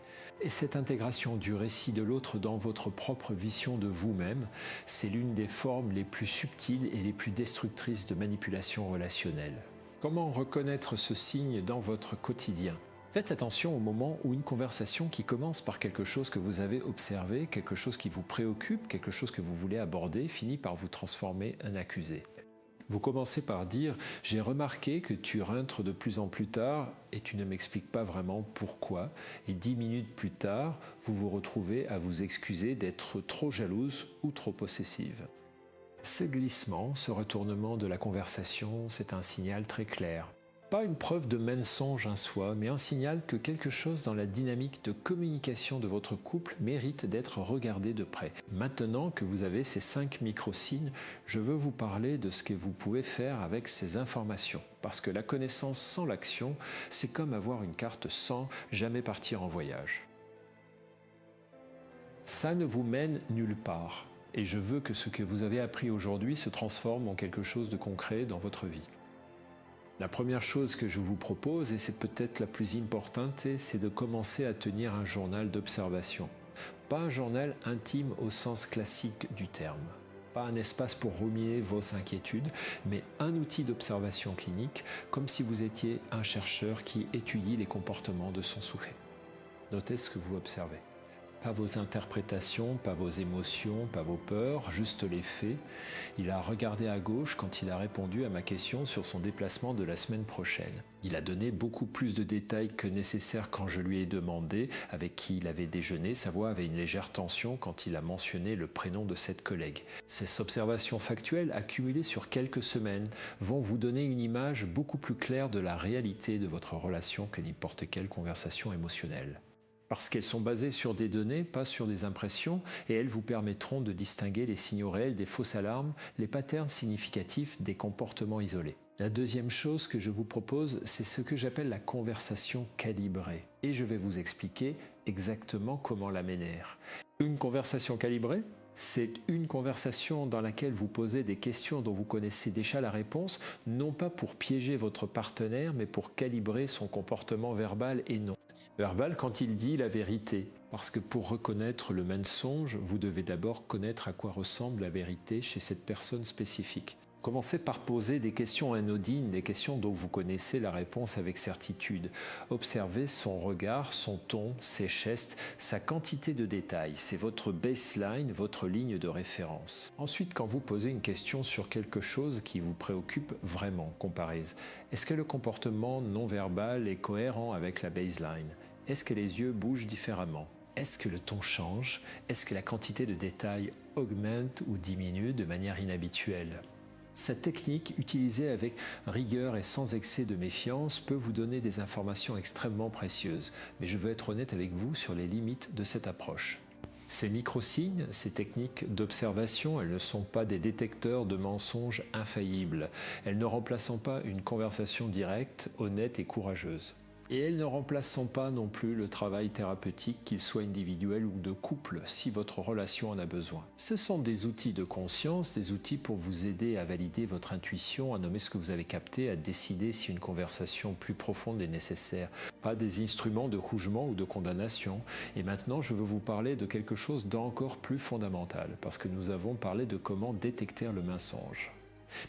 Et cette intégration du récit de l'autre dans votre propre vision de vous-même, c'est l'une des formes les plus subtiles et les plus destructrices de manipulation relationnelle. Comment reconnaître ce signe dans votre quotidien ? Faites attention au moment où une conversation qui commence par quelque chose que vous avez observé, quelque chose qui vous préoccupe, quelque chose que vous voulez aborder, finit par vous transformer en accusé. Vous commencez par dire « J'ai remarqué que tu rentres de plus en plus tard et tu ne m'expliques pas vraiment pourquoi » et 10 minutes plus tard, vous vous retrouvez à vous excuser d'être trop jalouse ou trop possessive. Ce glissement, ce retournement de la conversation, c'est un signal très clair. Pas une preuve de mensonge en soi, mais un signal que quelque chose dans la dynamique de communication de votre couple mérite d'être regardé de près. Maintenant que vous avez ces 5 micro-signes, je veux vous parler de ce que vous pouvez faire avec ces informations. Parce que la connaissance sans l'action, c'est comme avoir une carte sans jamais partir en voyage. Ça ne vous mène nulle part. Et je veux que ce que vous avez appris aujourd'hui se transforme en quelque chose de concret dans votre vie. La première chose que je vous propose, et c'est peut-être la plus importante, c'est de commencer à tenir un journal d'observation. Pas un journal intime au sens classique du terme. Pas un espace pour ruminer vos inquiétudes, mais un outil d'observation clinique, comme si vous étiez un chercheur qui étudie les comportements de son sujet. Notez ce que vous observez. Pas vos interprétations, pas vos émotions, pas vos peurs, juste les faits. Il a regardé à gauche quand il a répondu à ma question sur son déplacement de la semaine prochaine. Il a donné beaucoup plus de détails que nécessaire quand je lui ai demandé avec qui il avait déjeuné. Sa voix avait une légère tension quand il a mentionné le prénom de cette collègue. Ces observations factuelles, accumulées sur quelques semaines, vont vous donner une image beaucoup plus claire de la réalité de votre relation que n'importe quelle conversation émotionnelle. Parce qu'elles sont basées sur des données, pas sur des impressions, et elles vous permettront de distinguer les signaux réels des fausses alarmes, les patterns significatifs des comportements isolés. La deuxième chose que je vous propose, c'est ce que j'appelle la conversation calibrée. Et je vais vous expliquer exactement comment la mener. Une conversation calibrée, c'est une conversation dans laquelle vous posez des questions dont vous connaissez déjà la réponse, non pas pour piéger votre partenaire, mais pour calibrer son comportement verbal et non verbal quand il dit la vérité. Parce que pour reconnaître le mensonge, vous devez d'abord connaître à quoi ressemble la vérité chez cette personne spécifique. Commencez par poser des questions anodines, des questions dont vous connaissez la réponse avec certitude. Observez son regard, son ton, ses gestes, sa quantité de détails. C'est votre baseline, votre ligne de référence. Ensuite, quand vous posez une question sur quelque chose qui vous préoccupe vraiment, comparez. Est-ce que le comportement non verbal est cohérent avec la baseline? Est-ce que les yeux bougent différemment? Est-ce que le ton change? Est-ce que la quantité de détails augmente ou diminue de manière inhabituelle? Cette technique, utilisée avec rigueur et sans excès de méfiance, peut vous donner des informations extrêmement précieuses. Mais je veux être honnête avec vous sur les limites de cette approche. Ces micro-signes, ces techniques d'observation, elles ne sont pas des détecteurs de mensonges infaillibles. Elles ne remplacent pas une conversation directe, honnête et courageuse. Et elles ne remplacent pas non plus le travail thérapeutique, qu'il soit individuel ou de couple, si votre relation en a besoin. Ce sont des outils de conscience, des outils pour vous aider à valider votre intuition, à nommer ce que vous avez capté, à décider si une conversation plus profonde est nécessaire. Pas des instruments de jugement ou de condamnation. Et maintenant, je veux vous parler de quelque chose d'encore plus fondamental, parce que nous avons parlé de comment détecter le mensonge.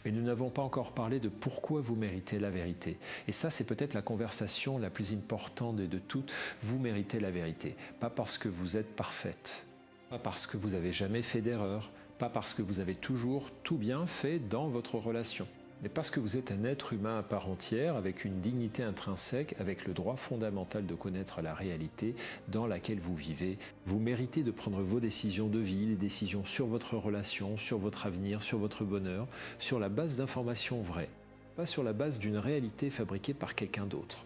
Mais nous n'avons pas encore parlé de pourquoi vous méritez la vérité. Et ça, c'est peut-être la conversation la plus importante de toutes. Vous méritez la vérité. Pas parce que vous êtes parfaite. Pas parce que vous n'avez jamais fait d'erreur. Pas parce que vous avez toujours tout bien fait dans votre relation. Mais parce que vous êtes un être humain à part entière, avec une dignité intrinsèque, avec le droit fondamental de connaître la réalité dans laquelle vous vivez. Vous méritez de prendre vos décisions de vie, les décisions sur votre relation, sur votre avenir, sur votre bonheur, sur la base d'informations vraies, pas sur la base d'une réalité fabriquée par quelqu'un d'autre.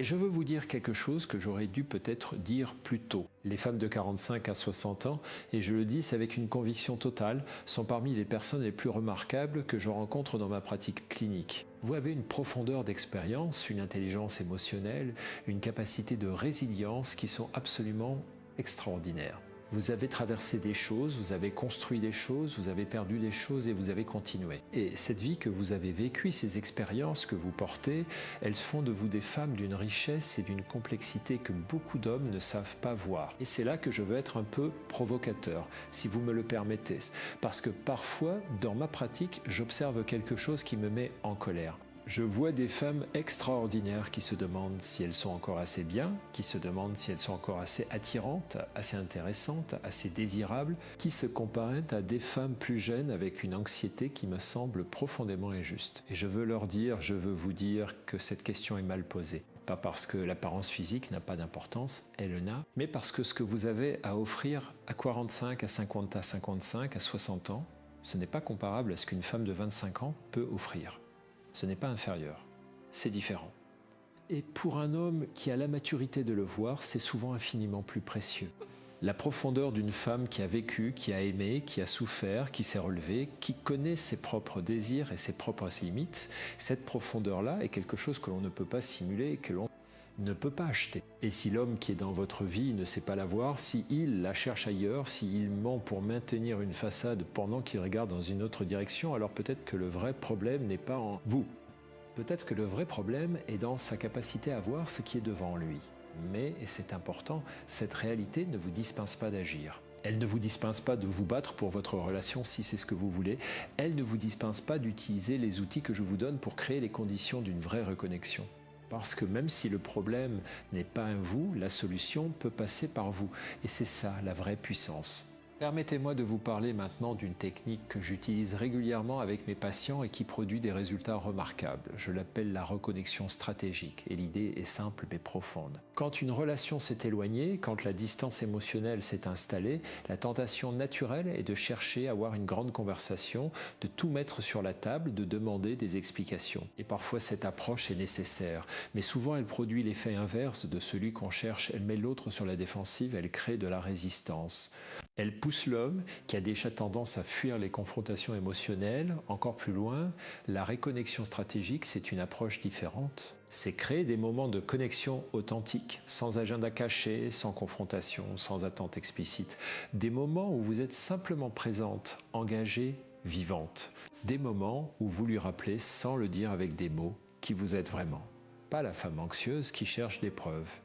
Et je veux vous dire quelque chose que j'aurais dû peut-être dire plus tôt. Les femmes de 45 à 60 ans, et je le dis c'est avec une conviction totale, sont parmi les personnes les plus remarquables que je rencontre dans ma pratique clinique. Vous avez une profondeur d'expérience, une intelligence émotionnelle, une capacité de résilience qui sont absolument extraordinaires. Vous avez traversé des choses, vous avez construit des choses, vous avez perdu des choses et vous avez continué. Et cette vie que vous avez vécue, ces expériences que vous portez, elles font de vous des femmes d'une richesse et d'une complexité que beaucoup d'hommes ne savent pas voir. Et c'est là que je veux être un peu provocateur, si vous me le permettez. Parce que parfois, dans ma pratique, j'observe quelque chose qui me met en colère. Je vois des femmes extraordinaires qui se demandent si elles sont encore assez bien, qui se demandent si elles sont encore assez attirantes, assez intéressantes, assez désirables, qui se comparent à des femmes plus jeunes avec une anxiété qui me semble profondément injuste. Et je veux vous dire que cette question est mal posée. Pas parce que l'apparence physique n'a pas d'importance, elle en a, mais parce que ce que vous avez à offrir à 45, à 50, à 55, à 60 ans, ce n'est pas comparable à ce qu'une femme de 25 ans peut offrir. Ce n'est pas inférieur, c'est différent. Et pour un homme qui a la maturité de le voir, c'est souvent infiniment plus précieux. La profondeur d'une femme qui a vécu, qui a aimé, qui a souffert, qui s'est relevée, qui connaît ses propres désirs et ses propres limites, cette profondeur-là est quelque chose que l'on ne peut pas simuler et que l'on ne peut pas acheter. Et si l'homme qui est dans votre vie ne sait pas la voir, s'il la cherche ailleurs, s'il ment pour maintenir une façade pendant qu'il regarde dans une autre direction, alors peut-être que le vrai problème n'est pas en vous. Peut-être que le vrai problème est dans sa capacité à voir ce qui est devant lui. Mais, et c'est important, cette réalité ne vous dispense pas d'agir. Elle ne vous dispense pas de vous battre pour votre relation si c'est ce que vous voulez. Elle ne vous dispense pas d'utiliser les outils que je vous donne pour créer les conditions d'une vraie reconnexion. Parce que même si le problème n'est pas un vous, la solution peut passer par vous. Et c'est ça la vraie puissance. Permettez-moi de vous parler maintenant d'une technique que j'utilise régulièrement avec mes patients et qui produit des résultats remarquables. Je l'appelle la reconnexion stratégique et l'idée est simple mais profonde. Quand une relation s'est éloignée, quand la distance émotionnelle s'est installée, la tentation naturelle est de chercher à avoir une grande conversation, de tout mettre sur la table, de demander des explications. Et parfois cette approche est nécessaire, mais souvent elle produit l'effet inverse de celui qu'on cherche. Elle met l'autre sur la défensive, elle crée de la résistance. Elle pousse l'homme qui a déjà tendance à fuir les confrontations émotionnelles. Encore plus loin, la reconnexion stratégique, c'est une approche différente. C'est créer des moments de connexion authentique, sans agenda caché, sans confrontation, sans attente explicite. Des moments où vous êtes simplement présente, engagée, vivante. Des moments où vous lui rappelez, sans le dire avec des mots, qui vous êtes vraiment. Pas la femme anxieuse qui cherche des preuves.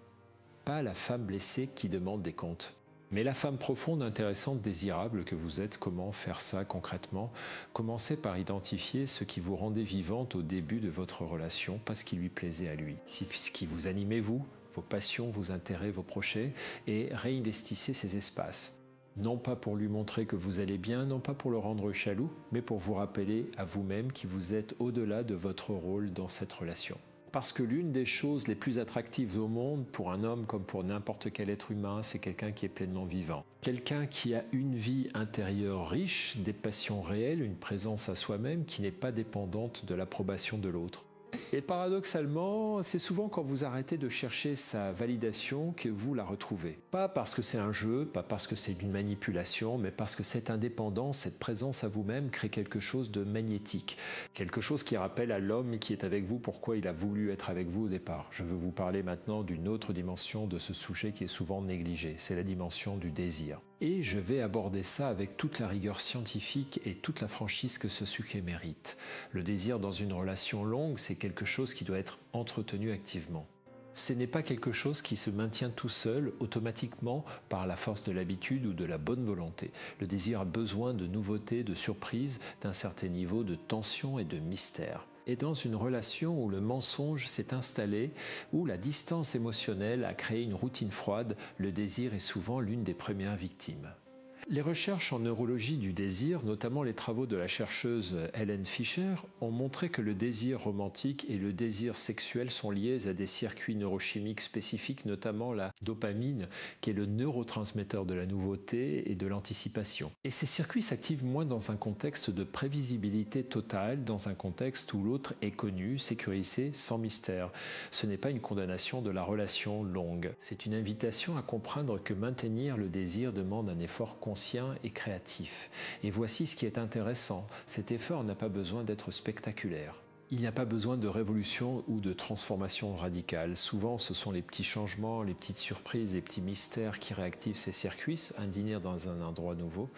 Pas la femme blessée qui demande des comptes. Mais la femme profonde, intéressante, désirable que vous êtes, comment faire ça concrètement? Commencez par identifier ce qui vous rendait vivante au début de votre relation, pas ce qui lui plaisait à lui. Ce qui vous animait vous, vos passions, vos intérêts, vos projets, et réinvestissez ces espaces. Non pas pour lui montrer que vous allez bien, non pas pour le rendre jaloux, mais pour vous rappeler à vous-même qui vous êtes au-delà de votre rôle dans cette relation. Parce que l'une des choses les plus attractives au monde, pour un homme comme pour n'importe quel être humain, c'est quelqu'un qui est pleinement vivant. Quelqu'un qui a une vie intérieure riche, des passions réelles, une présence à soi-même qui n'est pas dépendante de l'approbation de l'autre. Et paradoxalement, c'est souvent quand vous arrêtez de chercher sa validation que vous la retrouvez. Pas parce que c'est un jeu, pas parce que c'est une manipulation, mais parce que cette indépendance, cette présence à vous-même crée quelque chose de magnétique. Quelque chose qui rappelle à l'homme qui est avec vous pourquoi il a voulu être avec vous au départ. Je veux vous parler maintenant d'une autre dimension de ce sujet qui est souvent négligé. C'est la dimension du désir. Et je vais aborder ça avec toute la rigueur scientifique et toute la franchise que ce sujet mérite. Le désir dans une relation longue, c'est quelque chose qui doit être entretenu activement. Ce n'est pas quelque chose qui se maintient tout seul, automatiquement, par la force de l'habitude ou de la bonne volonté. Le désir a besoin de nouveautés, de surprises, d'un certain niveau de tension et de mystère. Et dans une relation où le mensonge s'est installé, où la distance émotionnelle a créé une routine froide, le désir est souvent l'une des premières victimes. Les recherches en neurologie du désir, notamment les travaux de la chercheuse Helen Fisher, ont montré que le désir romantique et le désir sexuel sont liés à des circuits neurochimiques spécifiques, notamment la dopamine, qui est le neurotransmetteur de la nouveauté et de l'anticipation. Et ces circuits s'activent moins dans un contexte de prévisibilité totale, dans un contexte où l'autre est connu, sécurisé, sans mystère. Ce n'est pas une condamnation de la relation longue. C'est une invitation à comprendre que maintenir le désir demande un effort conscient et créatif. Et voici ce qui est intéressant, cet effort n'a pas besoin d'être spectaculaire. Il n'y a pas besoin de révolution ou de transformation radicale. Souvent, ce sont les petits changements, les petites surprises, les petits mystères qui réactivent ces circuits, un dîner dans un endroit nouveau.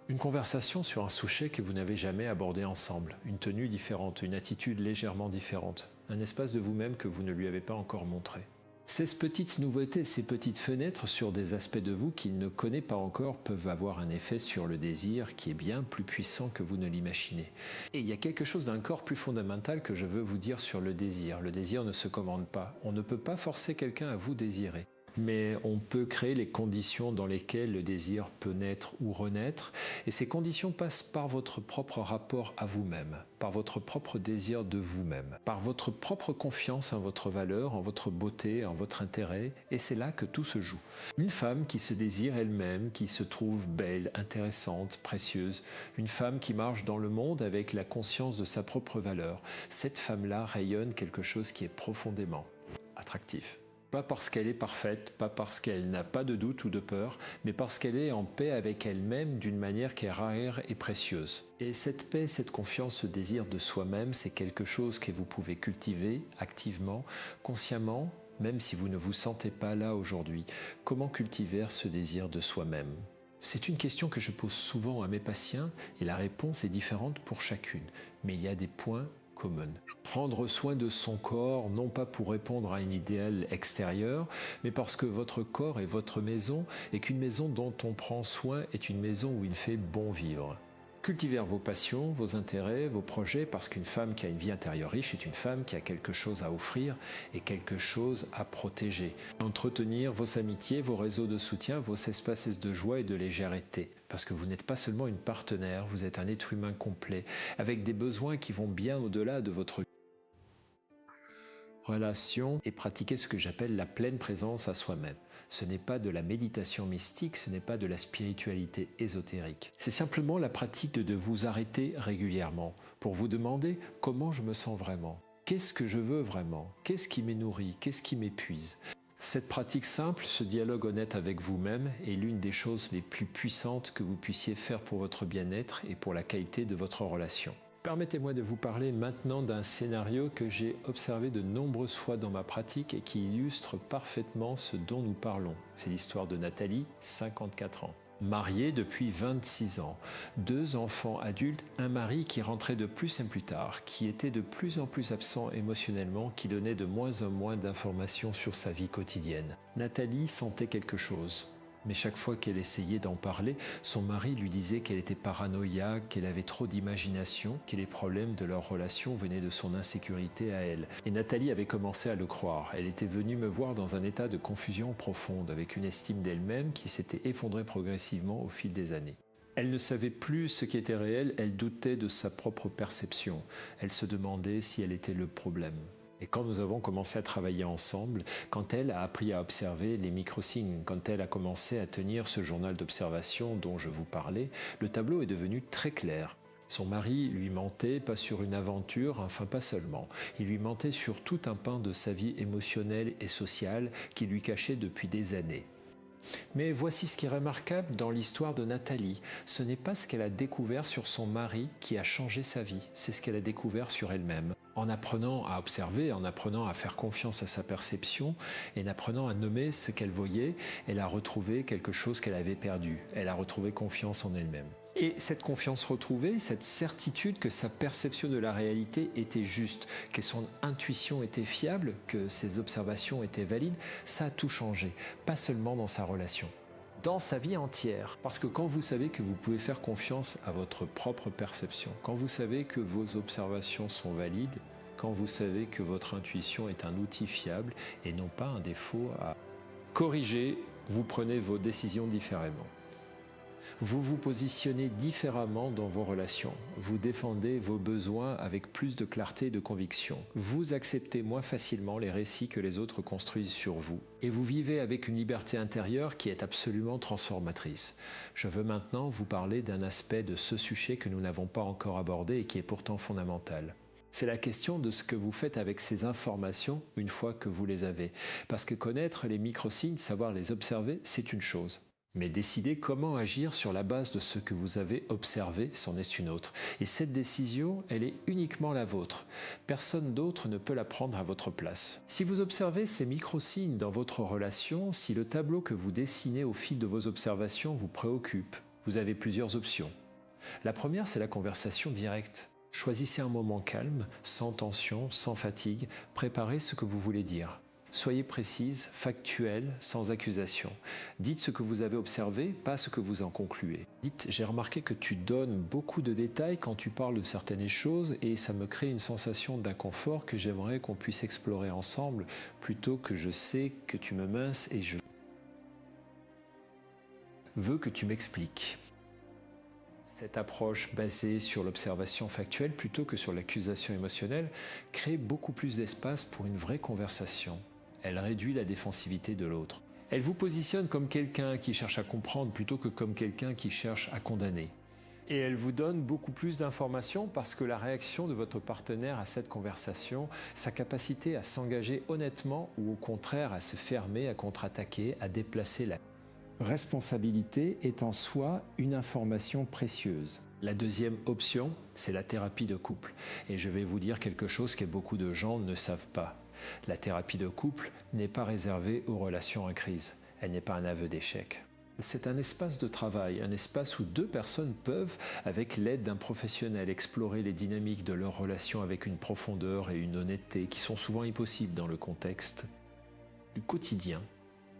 Une conversation sur un sujet que vous n'avez jamais abordé ensemble, une tenue différente, une attitude légèrement différente, un espace de vous-même que vous ne lui avez pas encore montré. Ces petites nouveautés, ces petites fenêtres sur des aspects de vous qu'il ne connaît pas encore peuvent avoir un effet sur le désir qui est bien plus puissant que vous ne l'imaginez. Et il y a quelque chose d'un corps plus fondamental que je veux vous dire sur le désir. Le désir ne se commande pas. On ne peut pas forcer quelqu'un à vous désirer. Mais on peut créer les conditions dans lesquelles le désir peut naître ou renaître, et ces conditions passent par votre propre rapport à vous-même, par votre propre désir de vous-même, par votre propre confiance en votre valeur, en votre beauté, en votre intérêt, et c'est là que tout se joue. Une femme qui se désire elle-même, qui se trouve belle, intéressante, précieuse, une femme qui marche dans le monde avec la conscience de sa propre valeur, cette femme-là rayonne quelque chose qui est profondément attractif. Pas parce qu'elle est parfaite, pas parce qu'elle n'a pas de doute ou de peur, mais parce qu'elle est en paix avec elle-même d'une manière qui est rare et précieuse. Et cette paix, cette confiance, ce désir de soi-même, c'est quelque chose que vous pouvez cultiver activement, consciemment, même si vous ne vous sentez pas là aujourd'hui. Comment cultiver ce désir de soi-même ? C'est une question que je pose souvent à mes patients et la réponse est différente pour chacune, mais il y a des points communs. Prendre soin de son corps, non pas pour répondre à un idéal extérieur, mais parce que votre corps est votre maison et qu'une maison dont on prend soin est une maison où il fait bon vivre. Cultivez vos passions, vos intérêts, vos projets, parce qu'une femme qui a une vie intérieure riche est une femme qui a quelque chose à offrir et quelque chose à protéger. Entretenir vos amitiés, vos réseaux de soutien, vos espaces de joie et de légèreté. Parce que vous n'êtes pas seulement une partenaire, vous êtes un être humain complet, avec des besoins qui vont bien au-delà de votre relation et pratiquer ce que j'appelle la pleine présence à soi-même. Ce n'est pas de la méditation mystique, ce n'est pas de la spiritualité ésotérique. C'est simplement la pratique de vous arrêter régulièrement pour vous demander comment je me sens vraiment. Qu'est-ce que je veux vraiment? Qu'est-ce qui me nourrit? Qu'est-ce qui m'épuise? Cette pratique simple, ce dialogue honnête avec vous-même est l'une des choses les plus puissantes que vous puissiez faire pour votre bien-être et pour la qualité de votre relation. Permettez-moi de vous parler maintenant d'un scénario que j'ai observé de nombreuses fois dans ma pratique et qui illustre parfaitement ce dont nous parlons. C'est l'histoire de Nathalie, 54 ans. Mariée depuis 26 ans, 2 enfants adultes, un mari qui rentrait de plus en plus tard, qui était de plus en plus absent émotionnellement, qui donnait de moins en moins d'informations sur sa vie quotidienne. Nathalie sentait quelque chose. Mais chaque fois qu'elle essayait d'en parler, son mari lui disait qu'elle était paranoïaque, qu'elle avait trop d'imagination, que les problèmes de leur relation venaient de son insécurité à elle. Et Nathalie avait commencé à le croire. Elle était venue me voir dans un état de confusion profonde, avec une estime d'elle-même qui s'était effondrée progressivement au fil des années. Elle ne savait plus ce qui était réel, elle doutait de sa propre perception. Elle se demandait si elle était le problème. Et quand nous avons commencé à travailler ensemble, quand elle a appris à observer les microsignes, quand elle a commencé à tenir ce journal d'observation dont je vous parlais, le tableau est devenu très clair. Son mari lui mentait, pas sur une aventure, enfin pas seulement. Il lui mentait sur tout un pan de sa vie émotionnelle et sociale qu'il lui cachait depuis des années. Mais voici ce qui est remarquable dans l'histoire de Nathalie. Ce n'est pas ce qu'elle a découvert sur son mari qui a changé sa vie, c'est ce qu'elle a découvert sur elle-même. En apprenant à observer, en apprenant à faire confiance à sa perception et en apprenant à nommer ce qu'elle voyait, elle a retrouvé quelque chose qu'elle avait perdu. Elle a retrouvé confiance en elle-même. Et cette confiance retrouvée, cette certitude que sa perception de la réalité était juste, que son intuition était fiable, que ses observations étaient valides, ça a tout changé, pas seulement dans sa relation, dans sa vie entière. Parce que quand vous savez que vous pouvez faire confiance à votre propre perception, quand vous savez que vos observations sont valides, quand vous savez que votre intuition est un outil fiable et non pas un défaut à corriger, vous prenez vos décisions différemment. Vous vous positionnez différemment dans vos relations. Vous défendez vos besoins avec plus de clarté et de conviction. Vous acceptez moins facilement les récits que les autres construisent sur vous. Et vous vivez avec une liberté intérieure qui est absolument transformatrice. Je veux maintenant vous parler d'un aspect de ce sujet que nous n'avons pas encore abordé et qui est pourtant fondamental. C'est la question de ce que vous faites avec ces informations une fois que vous les avez. Parce que connaître les microsignes, savoir les observer, c'est une chose. Mais décider comment agir sur la base de ce que vous avez observé, c'en est une autre. Et cette décision, elle est uniquement la vôtre. Personne d'autre ne peut la prendre à votre place. Si vous observez ces microsignes dans votre relation, si le tableau que vous dessinez au fil de vos observations vous préoccupe, vous avez plusieurs options. La première, c'est la conversation directe. Choisissez un moment calme, sans tension, sans fatigue, préparez ce que vous voulez dire. Soyez précise, factuelle, sans accusation. Dites ce que vous avez observé, pas ce que vous en concluez. Dites « J'ai remarqué que tu donnes beaucoup de détails quand tu parles de certaines choses et ça me crée une sensation d'inconfort que j'aimerais qu'on puisse explorer ensemble plutôt que je sais que tu me minces et je veux que tu m'expliques. » Cette approche basée sur l'observation factuelle plutôt que sur l'accusation émotionnelle crée beaucoup plus d'espace pour une vraie conversation. Elle réduit la défensivité de l'autre. Elle vous positionne comme quelqu'un qui cherche à comprendre plutôt que comme quelqu'un qui cherche à condamner. Et elle vous donne beaucoup plus d'informations parce que la réaction de votre partenaire à cette conversation, sa capacité à s'engager honnêtement ou au contraire à se fermer, à contre-attaquer, à déplacer la responsabilité est en soi une information précieuse. La deuxième option, c'est la thérapie de couple. Et je vais vous dire quelque chose que beaucoup de gens ne savent pas. La thérapie de couple n'est pas réservée aux relations en crise. Elle n'est pas un aveu d'échec. C'est un espace de travail, un espace où deux personnes peuvent, avec l'aide d'un professionnel, explorer les dynamiques de leur relation avec une profondeur et une honnêteté qui sont souvent impossibles dans le contexte du quotidien.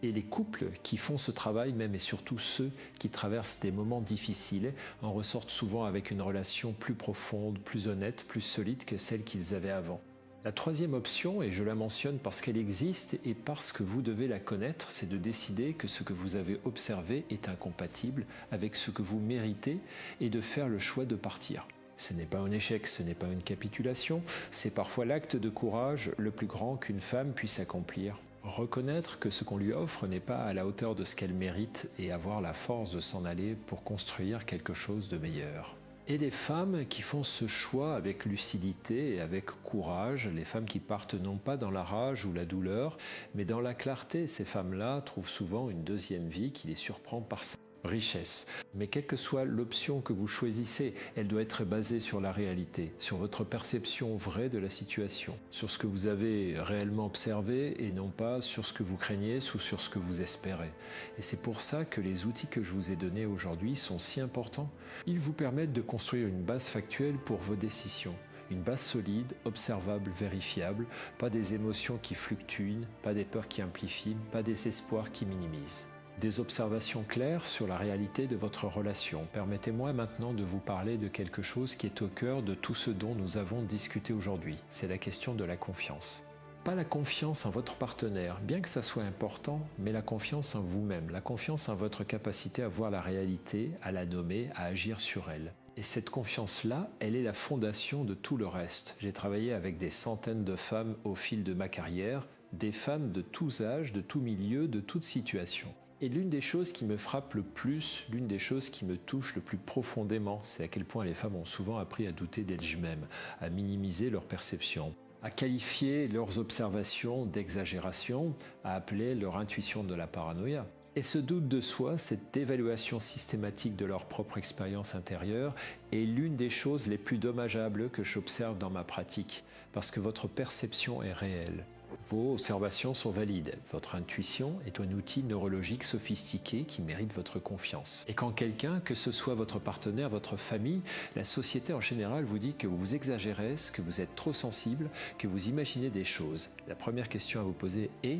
Et les couples qui font ce travail, même et surtout ceux qui traversent des moments difficiles, en ressortent souvent avec une relation plus profonde, plus honnête, plus solide que celle qu'ils avaient avant. La troisième option, et je la mentionne parce qu'elle existe et parce que vous devez la connaître, c'est de décider que ce que vous avez observé est incompatible avec ce que vous méritez et de faire le choix de partir. Ce n'est pas un échec, ce n'est pas une capitulation, c'est parfois l'acte de courage le plus grand qu'une femme puisse accomplir. Reconnaître que ce qu'on lui offre n'est pas à la hauteur de ce qu'elle mérite et avoir la force de s'en aller pour construire quelque chose de meilleur. Et les femmes qui font ce choix avec lucidité et avec courage, les femmes qui partent non pas dans la rage ou la douleur, mais dans la clarté, ces femmes-là trouvent souvent une deuxième vie qui les surprend par sa richesse. Mais quelle que soit l'option que vous choisissez, elle doit être basée sur la réalité, sur votre perception vraie de la situation, sur ce que vous avez réellement observé et non pas sur ce que vous craignez ou sur ce que vous espérez. Et c'est pour ça que les outils que je vous ai donnés aujourd'hui sont si importants. Ils vous permettent de construire une base factuelle pour vos décisions. Une base solide, observable, vérifiable, pas des émotions qui fluctuent, pas des peurs qui amplifient, pas des espoirs qui minimisent. Des observations claires sur la réalité de votre relation. Permettez-moi maintenant de vous parler de quelque chose qui est au cœur de tout ce dont nous avons discuté aujourd'hui. C'est la question de la confiance. Pas la confiance en votre partenaire, bien que ça soit important, mais la confiance en vous-même, la confiance en votre capacité à voir la réalité, à la nommer, à agir sur elle. Et cette confiance-là, elle est la fondation de tout le reste. J'ai travaillé avec des centaines de femmes au fil de ma carrière, des femmes de tous âges, de tous milieux, de toutes situations. Et l'une des choses qui me frappe le plus, l'une des choses qui me touche le plus profondément, c'est à quel point les femmes ont souvent appris à douter d'elles-mêmes, à minimiser leurs perceptions, à qualifier leurs observations d'exagération, à appeler leur intuition de la paranoïa. Et ce doute de soi, cette évaluation systématique de leur propre expérience intérieure, est l'une des choses les plus dommageables que j'observe dans ma pratique, parce que votre perception est réelle. Vos observations sont valides. Votre intuition est un outil neurologique sophistiqué qui mérite votre confiance. Et quand quelqu'un, que ce soit votre partenaire, votre famille, la société en général vous dit que vous exagérez, que vous êtes trop sensible, que vous imaginez des choses, la première question à vous poser est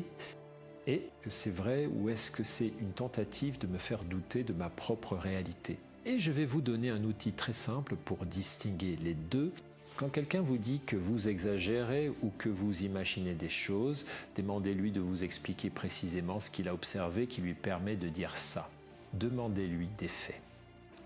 que c'est vrai ou est-ce que c'est une tentative de me faire douter de ma propre réalité? Et je vais vous donner un outil très simple pour distinguer les deux. Quand quelqu'un vous dit que vous exagérez ou que vous imaginez des choses, demandez-lui de vous expliquer précisément ce qu'il a observé qui lui permet de dire ça. Demandez-lui des faits.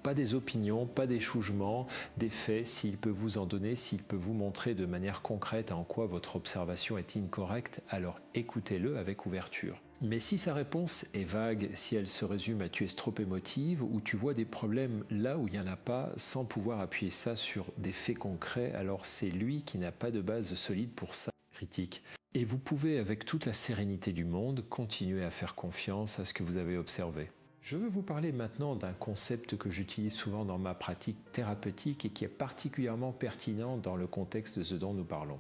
Pas des opinions, pas des jugements, des faits, s'il peut vous en donner, s'il peut vous montrer de manière concrète en quoi votre observation est incorrecte, alors écoutez-le avec ouverture. Mais si sa réponse est vague, si elle se résume à tu es trop émotive ou tu vois des problèmes là où il n'y en a pas sans pouvoir appuyer ça sur des faits concrets, alors c'est lui qui n'a pas de base solide pour sa critique. Et vous pouvez avec toute la sérénité du monde continuer à faire confiance à ce que vous avez observé. Je veux vous parler maintenant d'un concept que j'utilise souvent dans ma pratique thérapeutique et qui est particulièrement pertinent dans le contexte de ce dont nous parlons.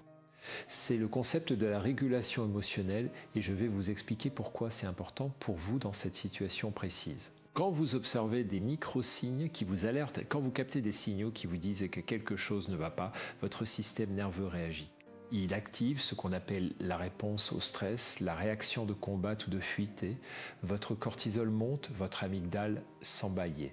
C'est le concept de la régulation émotionnelle et je vais vous expliquer pourquoi c'est important pour vous dans cette situation précise. Quand vous observez des micro-signes qui vous alertent, quand vous captez des signaux qui vous disent que quelque chose ne va pas, votre système nerveux réagit. Il active ce qu'on appelle la réponse au stress, la réaction de combat ou de fuite. Votre cortisol monte, votre amygdale s'embâille.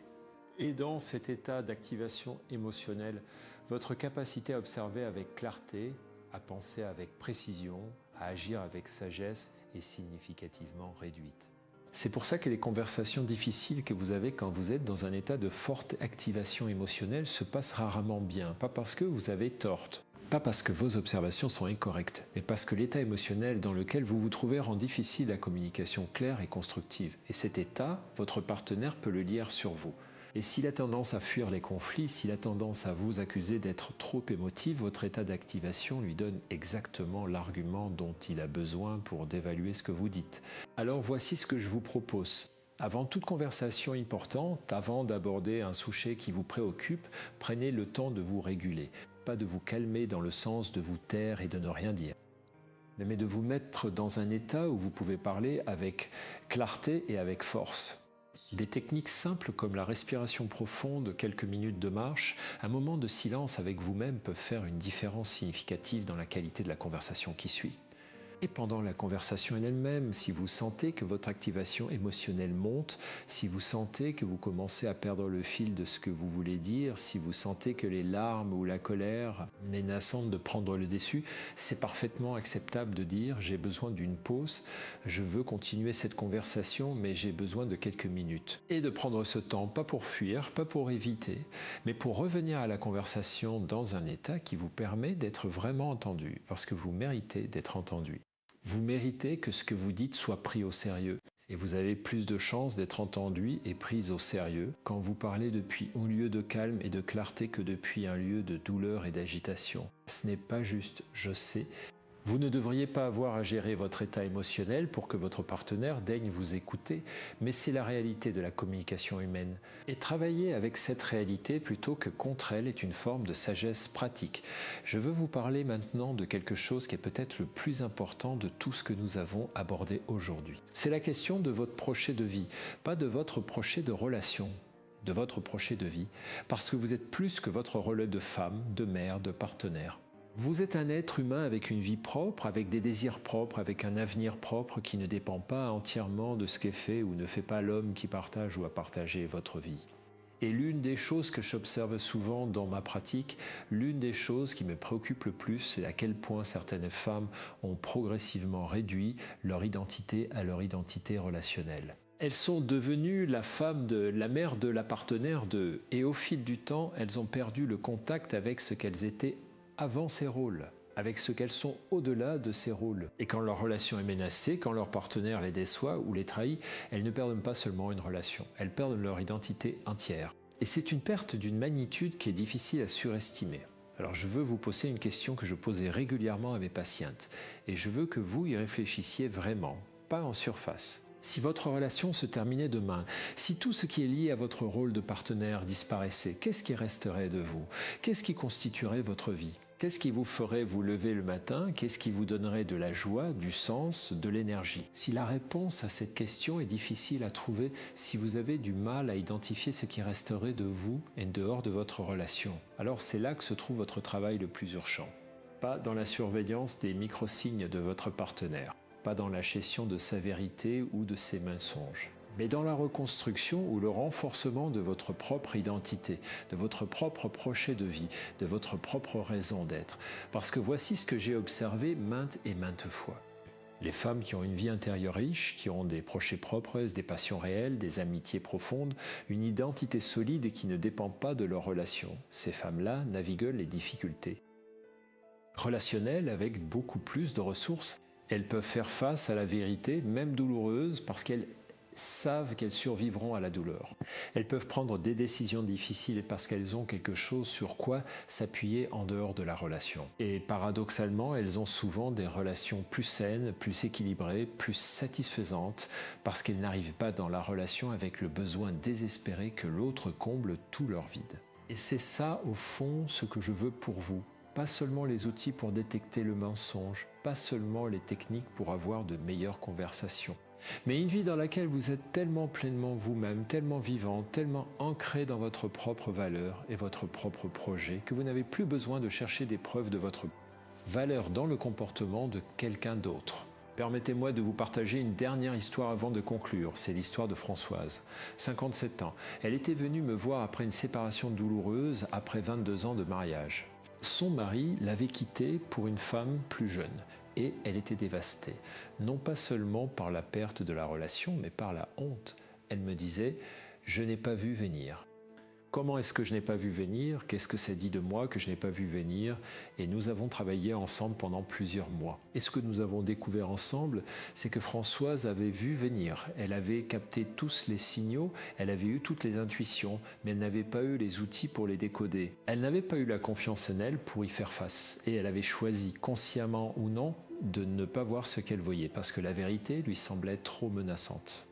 Et dans cet état d'activation émotionnelle, votre capacité à observer avec clarté, à penser avec précision, à agir avec sagesse est significativement réduite. C'est pour ça que les conversations difficiles que vous avez quand vous êtes dans un état de forte activation émotionnelle se passent rarement bien, pas parce que vous avez tort. Pas parce que vos observations sont incorrectes, mais parce que l'état émotionnel dans lequel vous vous trouvez rend difficile la communication claire et constructive. Et cet état, votre partenaire peut le lire sur vous. Et s'il a tendance à fuir les conflits, s'il a tendance à vous accuser d'être trop émotif, votre état d'activation lui donne exactement l'argument dont il a besoin pour dévaluer ce que vous dites. Alors voici ce que je vous propose. Avant toute conversation importante, avant d'aborder un sujet qui vous préoccupe, prenez le temps de vous réguler. Pas de vous calmer dans le sens de vous taire et de ne rien dire, mais de vous mettre dans un état où vous pouvez parler avec clarté et avec force. Des techniques simples comme la respiration profonde, quelques minutes de marche, un moment de silence avec vous-même peuvent faire une différence significative dans la qualité de la conversation qui suit. Et pendant la conversation en elle-même, si vous sentez que votre activation émotionnelle monte, si vous sentez que vous commencez à perdre le fil de ce que vous voulez dire, si vous sentez que les larmes ou la colère menaçant de prendre le dessus, c'est parfaitement acceptable de dire « j'ai besoin d'une pause, je veux continuer cette conversation, mais j'ai besoin de quelques minutes ». Et de prendre ce temps, pas pour fuir, pas pour éviter, mais pour revenir à la conversation dans un état qui vous permet d'être vraiment entendu, parce que vous méritez d'être entendu. Vous méritez que ce que vous dites soit pris au sérieux. Et vous avez plus de chances d'être entendu et pris au sérieux quand vous parlez depuis un lieu de calme et de clarté que depuis un lieu de douleur et d'agitation. Ce n'est pas juste, je sais. Vous ne devriez pas avoir à gérer votre état émotionnel pour que votre partenaire daigne vous écouter, mais c'est la réalité de la communication humaine. Et travailler avec cette réalité plutôt que contre elle est une forme de sagesse pratique. Je veux vous parler maintenant de quelque chose qui est peut-être le plus important de tout ce que nous avons abordé aujourd'hui. C'est la question de votre projet de vie, pas de votre projet de relation, de votre projet de vie, parce que vous êtes plus que votre rôle de femme, de mère, de partenaire. Vous êtes un être humain avec une vie propre, avec des désirs propres, avec un avenir propre qui ne dépend pas entièrement de ce qu'est fait ou ne fait pas l'homme qui partage ou a partagé votre vie. Et l'une des choses que j'observe souvent dans ma pratique, l'une des choses qui me préoccupe le plus, c'est à quel point certaines femmes ont progressivement réduit leur identité à leur identité relationnelle. Elles sont devenues la femme de la mère de la partenaire de, et au fil du temps, elles ont perdu le contact avec ce qu'elles étaient avant ces rôles, avec ce qu'elles sont au-delà de ces rôles. Et quand leur relation est menacée, quand leur partenaire les déçoit ou les trahit, elles ne perdent pas seulement une relation, elles perdent leur identité entière. Et c'est une perte d'une magnitude qui est difficile à surestimer. Alors je veux vous poser une question que je posais régulièrement à mes patientes, et je veux que vous y réfléchissiez vraiment, pas en surface. Si votre relation se terminait demain, si tout ce qui est lié à votre rôle de partenaire disparaissait, qu'est-ce qui resterait de vous? Qu'est-ce qui constituerait votre vie? Qu'est-ce qui vous ferait vous lever le matin? Qu'est-ce qui vous donnerait de la joie, du sens, de l'énergie? Si la réponse à cette question est difficile à trouver, si vous avez du mal à identifier ce qui resterait de vous et dehors de votre relation, alors c'est là que se trouve votre travail le plus urgent. Pas dans la surveillance des micro-signes de votre partenaire, pas dans la gestion de sa vérité ou de ses mensonges, mais dans la reconstruction ou le renforcement de votre propre identité, de votre propre projet de vie, de votre propre raison d'être. Parce que voici ce que j'ai observé maintes et maintes fois. Les femmes qui ont une vie intérieure riche, qui ont des projets propres, des passions réelles, des amitiés profondes, une identité solide et qui ne dépend pas de leurs relations. Ces femmes-là naviguent les difficultés. Relationnelles avec beaucoup plus de ressources, elles peuvent faire face à la vérité, même douloureuse, parce qu'elles savent qu'elles survivront à la douleur. Elles peuvent prendre des décisions difficiles parce qu'elles ont quelque chose sur quoi s'appuyer en dehors de la relation. Et paradoxalement, elles ont souvent des relations plus saines, plus équilibrées, plus satisfaisantes parce qu'elles n'arrivent pas dans la relation avec le besoin désespéré que l'autre comble tout leur vide. Et c'est ça, au fond, ce que je veux pour vous. Pas seulement les outils pour détecter le mensonge, pas seulement les techniques pour avoir de meilleures conversations, mais une vie dans laquelle vous êtes tellement pleinement vous-même, tellement vivant, tellement ancré dans votre propre valeur et votre propre projet que vous n'avez plus besoin de chercher des preuves de votre valeur dans le comportement de quelqu'un d'autre. Permettez-moi de vous partager une dernière histoire avant de conclure. C'est l'histoire de Françoise, 57 ans. Elle était venue me voir après une séparation douloureuse, après 22 ans de mariage. Son mari l'avait quittée pour une femme plus jeune. Et elle était dévastée, non pas seulement par la perte de la relation, mais par la honte. Elle me disait « Je n'ai pas vu venir ». Comment est-ce que je n'ai pas vu venir? Qu'est-ce que ça dit de moi que je n'ai pas vu venir? Et nous avons travaillé ensemble pendant plusieurs mois. Et ce que nous avons découvert ensemble, c'est que Françoise avait vu venir. Elle avait capté tous les signaux, elle avait eu toutes les intuitions, mais elle n'avait pas eu les outils pour les décoder. Elle n'avait pas eu la confiance en elle pour y faire face. Et elle avait choisi, consciemment ou non, de ne pas voir ce qu'elle voyait, parce que la vérité lui semblait trop menaçante.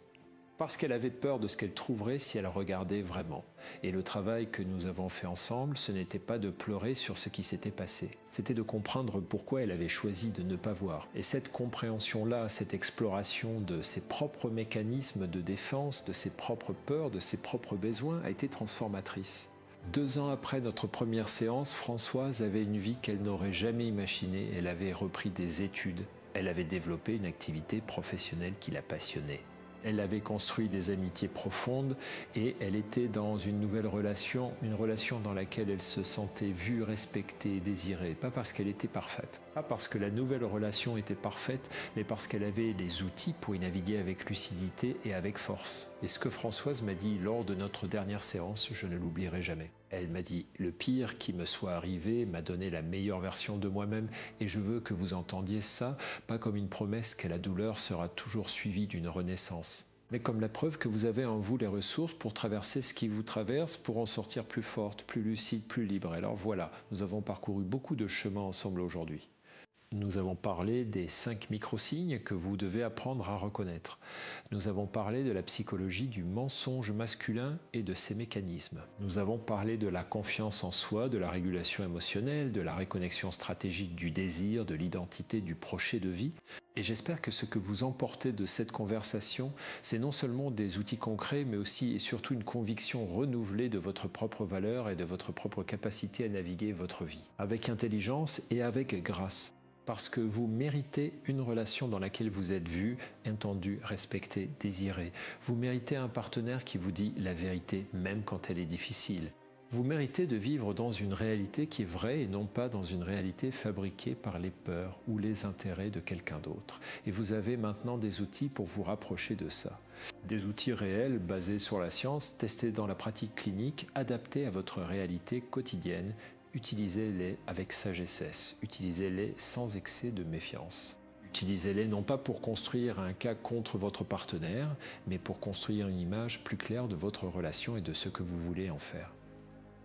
Parce qu'elle avait peur de ce qu'elle trouverait si elle regardait vraiment. Et le travail que nous avons fait ensemble, ce n'était pas de pleurer sur ce qui s'était passé. C'était de comprendre pourquoi elle avait choisi de ne pas voir. Et cette compréhension-là, cette exploration de ses propres mécanismes de défense, de ses propres peurs, de ses propres besoins, a été transformatrice. 2 ans après notre première séance, Françoise avait une vie qu'elle n'aurait jamais imaginée. Elle avait repris des études. Elle avait développé une activité professionnelle qui la passionnait. Elle avait construit des amitiés profondes et elle était dans une nouvelle relation, une relation dans laquelle elle se sentait vue, respectée, désirée. Pas parce qu'elle était parfaite, pas parce que la nouvelle relation était parfaite, mais parce qu'elle avait les outils pour y naviguer avec lucidité et avec force. Et ce que Françoise m'a dit lors de notre dernière séance, je ne l'oublierai jamais. Elle m'a dit « Le pire qui me soit arrivé m'a donné la meilleure version de moi-même et je veux que vous entendiez ça, pas comme une promesse que la douleur sera toujours suivie d'une renaissance, mais comme la preuve que vous avez en vous les ressources pour traverser ce qui vous traverse, pour en sortir plus forte, plus lucide, plus libre. » Alors voilà, nous avons parcouru beaucoup de chemins ensemble aujourd'hui. Nous avons parlé des 5 microsignes que vous devez apprendre à reconnaître. Nous avons parlé de la psychologie du mensonge masculin et de ses mécanismes. Nous avons parlé de la confiance en soi, de la régulation émotionnelle, de la reconnexion stratégique du désir, de l'identité, du projet de vie. Et j'espère que ce que vous emportez de cette conversation, c'est non seulement des outils concrets, mais aussi et surtout une conviction renouvelée de votre propre valeur et de votre propre capacité à naviguer votre vie, avec intelligence et avec grâce. Parce que vous méritez une relation dans laquelle vous êtes vu, entendu, respecté, désiré. Vous méritez un partenaire qui vous dit la vérité, même quand elle est difficile. Vous méritez de vivre dans une réalité qui est vraie et non pas dans une réalité fabriquée par les peurs ou les intérêts de quelqu'un d'autre. Et vous avez maintenant des outils pour vous rapprocher de ça. Des outils réels basés sur la science, testés dans la pratique clinique, adaptés à votre réalité quotidienne. Utilisez-les avec sagesse, utilisez-les sans excès de méfiance. Utilisez-les non pas pour construire un cas contre votre partenaire, mais pour construire une image plus claire de votre relation et de ce que vous voulez en faire.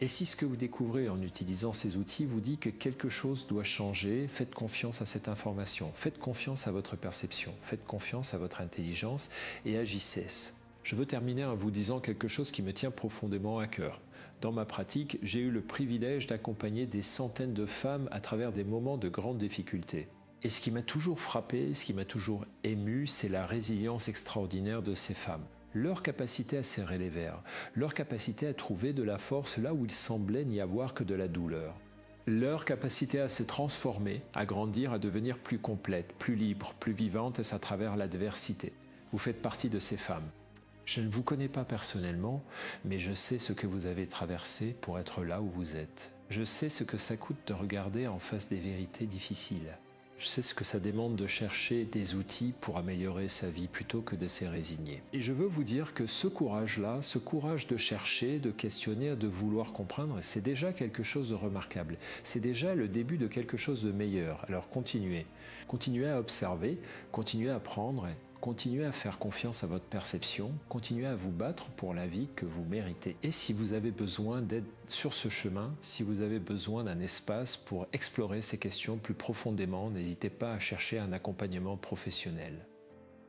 Et si ce que vous découvrez en utilisant ces outils vous dit que quelque chose doit changer, faites confiance à cette information, faites confiance à votre perception, faites confiance à votre intelligence et agissez. Je veux terminer en vous disant quelque chose qui me tient profondément à cœur. Dans ma pratique, j'ai eu le privilège d'accompagner des centaines de femmes à travers des moments de grande difficulté. Et ce qui m'a toujours frappé, ce qui m'a toujours ému, c'est la résilience extraordinaire de ces femmes. Leur capacité à serrer les verres, leur capacité à trouver de la force là où il semblait n'y avoir que de la douleur. Leur capacité à se transformer, à grandir, à devenir plus complète, plus libre, plus vivante à travers l'adversité. Vous faites partie de ces femmes. Je ne vous connais pas personnellement, mais je sais ce que vous avez traversé pour être là où vous êtes. Je sais ce que ça coûte de regarder en face des vérités difficiles. Je sais ce que ça demande de chercher des outils pour améliorer sa vie plutôt que de s'y résigner. Et je veux vous dire que ce courage-là, ce courage de chercher, de questionner, de vouloir comprendre, c'est déjà quelque chose de remarquable. C'est déjà le début de quelque chose de meilleur. Alors continuez. Continuez à observer, continuez à apprendre, continuez à faire confiance à votre perception, continuez à vous battre pour la vie que vous méritez. Et si vous avez besoin d'aide sur ce chemin, si vous avez besoin d'un espace pour explorer ces questions plus profondément, n'hésitez pas à chercher un accompagnement professionnel.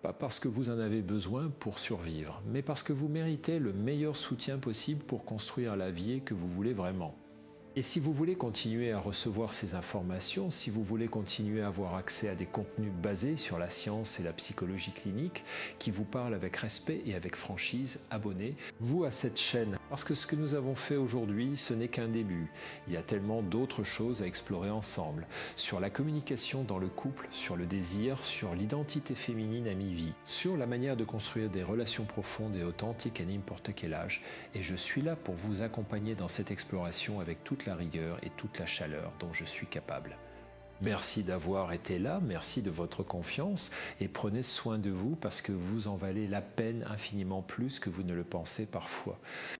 Pas parce que vous en avez besoin pour survivre, mais parce que vous méritez le meilleur soutien possible pour construire la vie que vous voulez vraiment. Et si vous voulez continuer à recevoir ces informations, si vous voulez continuer à avoir accès à des contenus basés sur la science et la psychologie clinique, qui vous parlent avec respect et avec franchise, abonnez-vous à cette chaîne. Parce que ce que nous avons fait aujourd'hui, ce n'est qu'un début. Il y a tellement d'autres choses à explorer ensemble. Sur la communication dans le couple, sur le désir, sur l'identité féminine à mi-vie, sur la manière de construire des relations profondes et authentiques à n'importe quel âge. Et je suis là pour vous accompagner dans cette exploration avec toute la rigueur et toute la chaleur dont je suis capable. Merci d'avoir été là, merci de votre confiance et prenez soin de vous parce que vous en valez la peine infiniment plus que vous ne le pensez parfois.